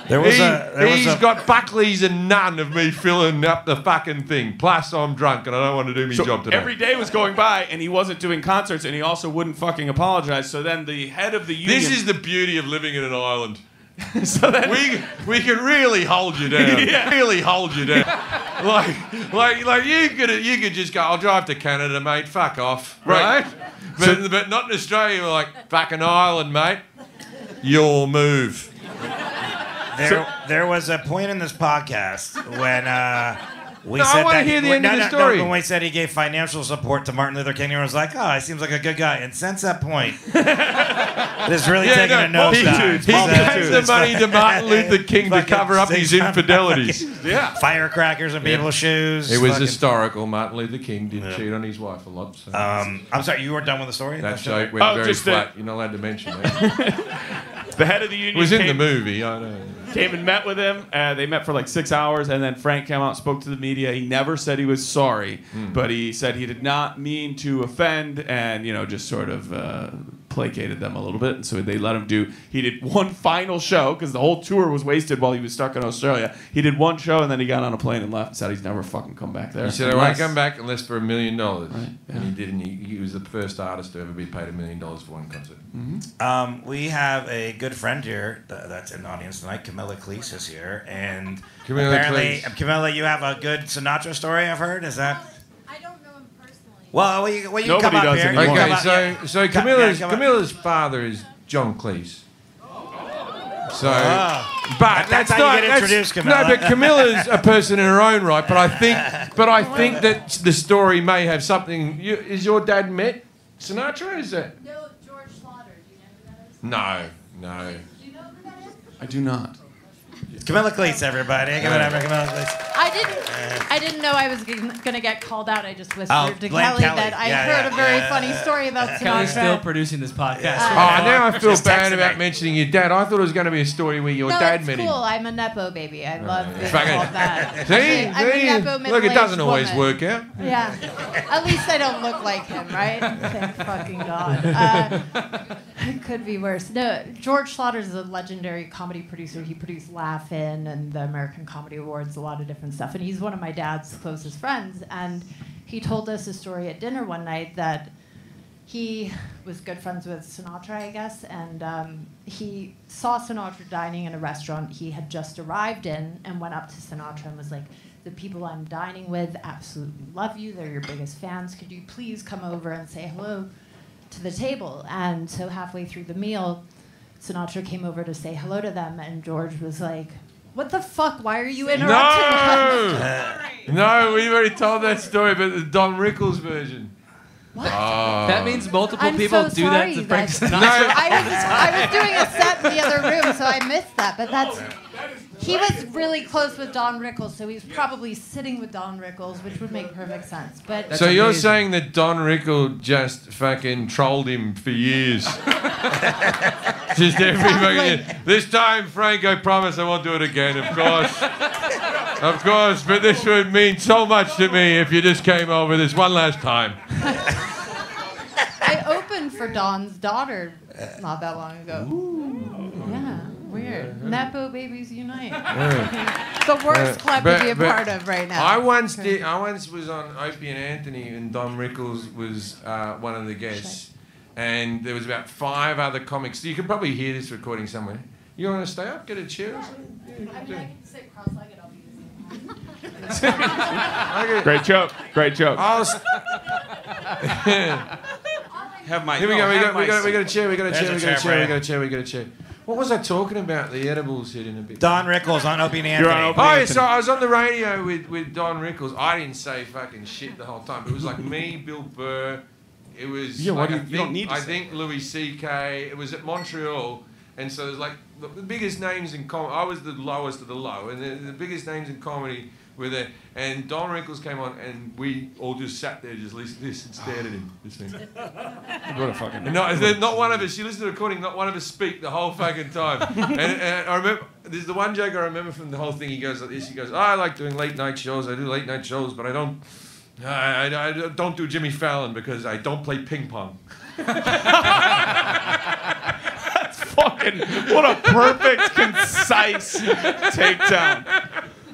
he's got Buckley's and none of me filling up the fucking thing. Plus, I'm drunk and I don't want to do my job today. Every day was going by, and he wasn't doing concerts, and he also wouldn't fucking apologize. So then the head of the union... This is the beauty of living in an island. so then, We can really hold you down. Yeah. Really hold you down. like you could just go, I'll drive to Canada, mate. Fuck off. Right? But not in Australia. We're like, fucking island, mate. Your move. There was a point in this podcast We No, I said wanna that- hear the end of the story. No, when we said he gave financial support to Martin Luther King, everyone was like, "Oh, he seems like a good guy." And since that point, this really taken a nosedive. He gave the money to Martin Luther King to Fucking cover up his 600 infidelities. Yeah. Firecrackers in people's shoes. It was fucking- historical. Martin Luther King did cheat on his wife a lot. So I'm sorry, you weren't done with the story? that That's joke went very just flat. You're not allowed to mention it. The head of the union It was in the came, movie. I know. came and met with him. They met for like 6 hours, and then Frank came out and spoke to the media. He never said he was sorry, but he said he did not mean to offend, and just sort of placated them a little bit. And so they let him do. He did one final show because the whole tour was wasted while he was stuck in Australia. He did one show, and then he got on a plane and left. And said he's never fucking come back there. He said, "I won't come back unless for $1 million." Right, yeah. And he didn't. He was the first artist to ever be paid $1 million for one concert. We have a good friend here that's in the audience tonight. Camilla Cleese is here, and Camilla apparently, Cleese. Camilla, you have a good Sinatra story. I've heard. Is that? I don't know him personally. Well, you come Nobody up does here. anymore. You come Okay, up- yeah. so Come- Camilla's yeah, come up. Camilla's father is John Cleese. So, Ah. but That's that's how you not get that's- introduced, Camilla. No, but Camilla's a person in her own right. But I think that the story may have something. Is your dad met Sinatra? Is it? No, George Slaughter. Do you know who that is? No. Do you know who that is? I do not. Camilla Cleese, everybody. Give it up for Camilla Cleese. I didn't know I was gonna get called out. I just whispered Oh, to blame Kelly Kelly. that I Yeah, heard yeah, a very yeah. funny story about Kelly's still Sinatra. producing this podcast. Oh, now I feel Just bad texted about me. mentioning your dad. I thought it was going to be a story where your No, dad it's met cool. him. I'm a nepo baby. I love being Fucking- called that. See, I'm a nepo look, it middle-aged doesn't always woman. work out. Yeah. At least I don't look like him, right? Thank fucking God. It could be worse. No, George Slaughter is a legendary comedy producer. He produced Laugh In and the American Comedy Awards, a lot of different stuff. And he's one of my dad's closest friends. And he told us a story at dinner one night that he was good friends with Sinatra, I guess, and he saw Sinatra dining in a restaurant he had just arrived in and went up to Sinatra and was like, "The people I'm dining with absolutely love you. They're your biggest fans. Could you please come over and say hello to the table?" And so halfway through the meal, Sinatra came over to say hello to them, and George was like, "What the fuck? Why are you interrupting us?" No, we've already told that story, but the Don Rickles version. What? That means multiple I'm people so do sorry, that to Frank that- Sinatra. I was doing a set in the other room, so I missed that. But that's he was really close with Don Rickles, so he's probably sitting with Don Rickles, which would make perfect sense. But That's So you're amazing. saying that Don Rickles just fucking trolled him for years? Just every fucking year. This time, Frank, I promise I won't do it again, of course. Of course, but this would mean so much to me if you just came over this one last time. I opened for Don's daughter not that long ago. Yeah, weird. Nepo babies unite. The worst club to be a part of right now. I once was on Opie and Anthony, and Don Rickles was one of the guests, and there was about 5 other comics. You can probably hear this recording somewhere. You want to stay up, get a chair or something? I mean, I can sit cross-legged. I'll be the same. Okay. Great joke. Great joke. I'll Have my. Here we go. We got a chair. We got a There's chair. a We got chair a for chair. you. We got a chair. We got a chair. What was I talking about? The edibles hitting a bit. Don Rickles on Opie and You're Anthony. on Opie. Oh, yeah, Anthony. so I was on the radio with Don Rickles. I didn't say fucking shit the whole time. It was like me, Bill Burr. It was Yeah, like what do you don't need to I say. think Louis C.K. It was at Montreal, and so there's like the biggest names in comedy. I was the lowest of the low, and the biggest names in comedy were there. And Don Rickles came on, and we all just sat there, just listened to this and stared at him. Just went, What a fucking. and not one of us. You listen to the recording. Not one of us speak the whole fucking time. and I remember there's the one joke I remember from the whole thing. He goes like this. He goes, "I like doing late night shows. I do late night shows, but I don't. I don't do Jimmy Fallon because I don't play ping pong." Fucking. What a perfect, concise takedown.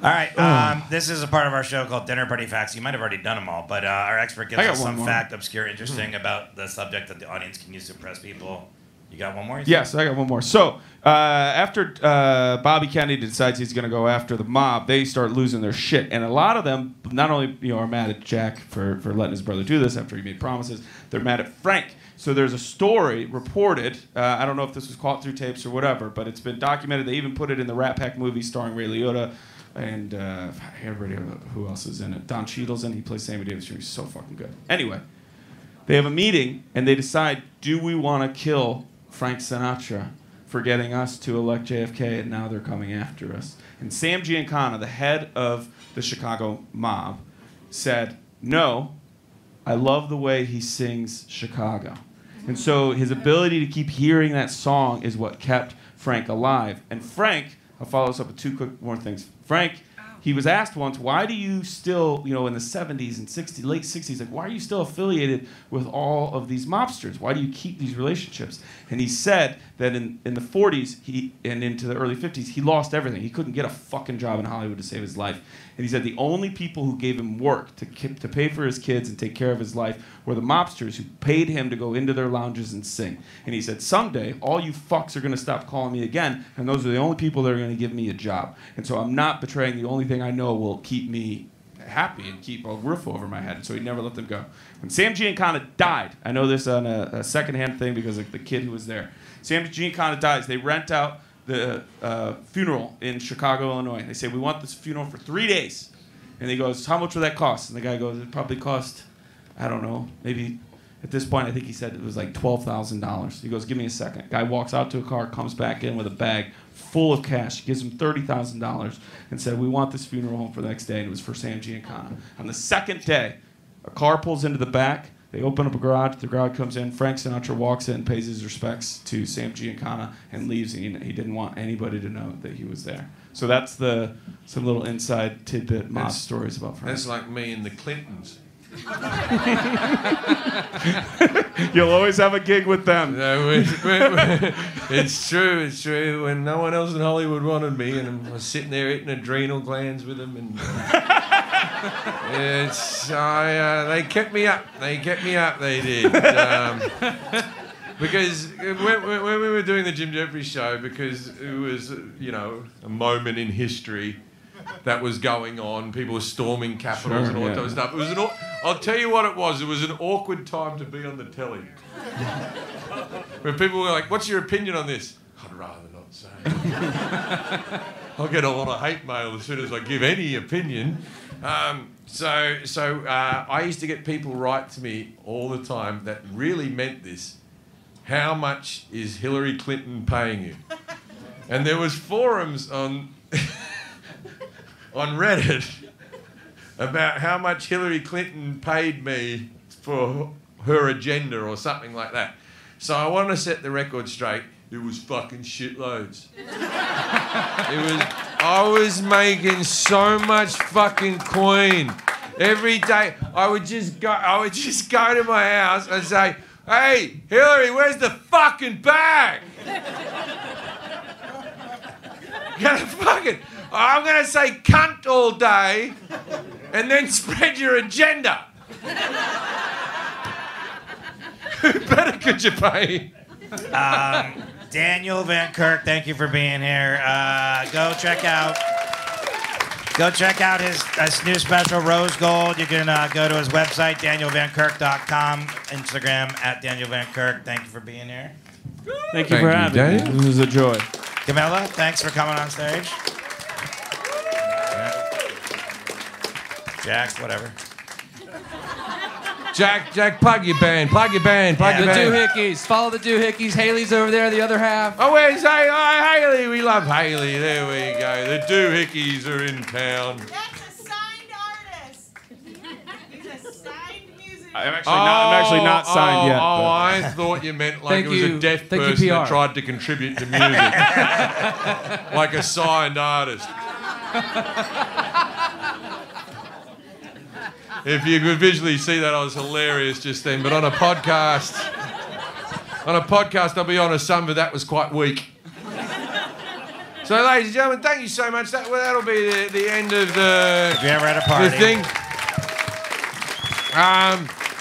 All right, this is a part of our show called Dinner Party Facts. You might have already done them all, but our expert gives I got us one some more. fact, obscure, interesting about the subject that the audience can use to impress people. You got one more? you Yes, I got one more. So after Bobby Kennedy decides he's going to go after the mob, they start losing their shit, and a lot of them not only are mad at Jack for letting his brother do this after he made promises, they're mad at Frank. So there's a story reported. I don't know if this was caught through tapes or whatever, but it's been documented. They even put it in the Rat Pack movie starring Ray Liotta. and everybody, who else is in it? Don Cheadle's in it. He plays Sammy Davis Jr. He's so fucking good. Anyway, they have a meeting, and they decide, do we want to kill Frank Sinatra for getting us to elect JFK, and now they're coming after us. And Sam Giancana, the head of the Chicago mob, said, no, I love the way he sings Chicago. And so his ability to keep hearing that song is what kept Frank alive. And Frank, I'll follow this up with 2 quick more things. Frank, he was asked once, why do you still, in the 70s and 60s, late 60s, like, why are you still affiliated with all of these mobsters? Why do you keep these relationships? And he said that in the 40s and into the early 50s, he lost everything. He couldn't get a fucking job in Hollywood to save his life. And he said the only people who gave him work to pay for his kids and take care of his life were the mobsters who paid him to go into their lounges and sing. And he said, someday, all you fucks are going to stop calling me again, and those are the only people that are going to give me a job. And so I'm not betraying the only thing I know will keep me happy and keep a roof over my head. And so he never let them go. When Sam Giancana died, I know this on a secondhand thing because of the kid who was there. Sam Giancana dies. They rent out the funeral in Chicago, Illinois. They say, we want this funeral for 3 days. And he goes, how much will that cost? And the guy goes, it probably cost, I don't know, maybe at this point, I think he said it was like $12,000. He goes, give me a second. Guy walks out to a car, comes back in with a bag full of cash, gives him $30,000, and said, we want this funeral home for the next day. And it was for Sam Giancana. On the second day, a car pulls into the back. They open up a garage. The garage comes in. Frank Sinatra walks in, pays his respects to Sam Giancana, and leaves. And he didn't want anybody to know that he was there. So that's some little inside tidbit mob stories about Frank. That's like me and the Clintons. You'll always have a gig with them. No, it's true. It's true. When no one else in Hollywood wanted me, and I was sitting there eating adrenal glands with them, and they kept me up. They kept me up. They did. Because when we were doing the Jim Jefferies show, because it was a moment in history that was going on. People were storming capitals and all that type of stuff. It was I'll tell you what it was. It was an awkward time to be on the telly. When people were like, what's your opinion on this? I'd rather not say. I'll get a lot of hate mail as soon as I give any opinion. So I used to get people write to me all the time that really meant this. How much is Hillary Clinton paying you? And there was forums on Reddit about how much Hillary Clinton paid me for her agenda or something like that. So I want to set the record straight. It was fucking shitloads. I was making so much fucking coin. Every day I would just go to my house and say, hey, Hillary, where's the fucking bag? I'm going to say cunt all day and then spread your agenda. Who better could you pay? Daniel Van Kirk, thank you for being here. Go check out his new special, Rose Gold. You can go to his website, danielvankirk.com, Instagram @DanielVanKirk. Thank you for being here. Thank you for having me. This was a joy. Camilla, thanks for coming on stage. Jack, whatever. Jack, plug your band. The Doohickeys. Follow the Doohickeys. Haley's over there, the other half. Oh, where's Haley? We love Haley. There we go. The Doohickeys are in town. That's a signed artist. He's a signed musician. I'm actually not signed yet. Oh, I thought you meant like it was a deaf person that tried to contribute to music. Like a signed artist. If you could visually see that, I was hilarious just then. But on a podcast, I'll be honest, some of that was quite weak. So, ladies and gentlemen, thank you so much. That'll be the end of If you ever had a party. the thing.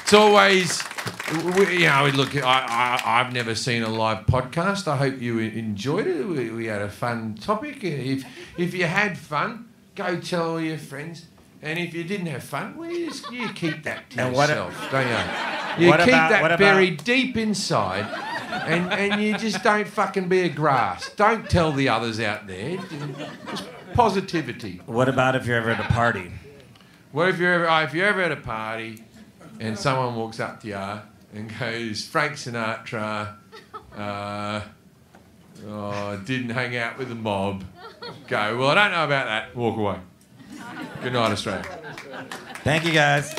It's always, look, I've never seen a live podcast. I hope you enjoyed it. We had a fun topic. If you had fun, go tell all your friends. And if you didn't have fun, well, you keep that to yourself, don't you? You keep that buried deep inside, and you just don't fucking be a grass. Don't tell the others out there. Just Positivity. What about if you're ever at a party? What if you're ever at a party and someone walks up to you and goes, Frank Sinatra, didn't hang out with the mob. Go, well, I don't know about that. Walk away. Good night, Australia. Thank you, guys.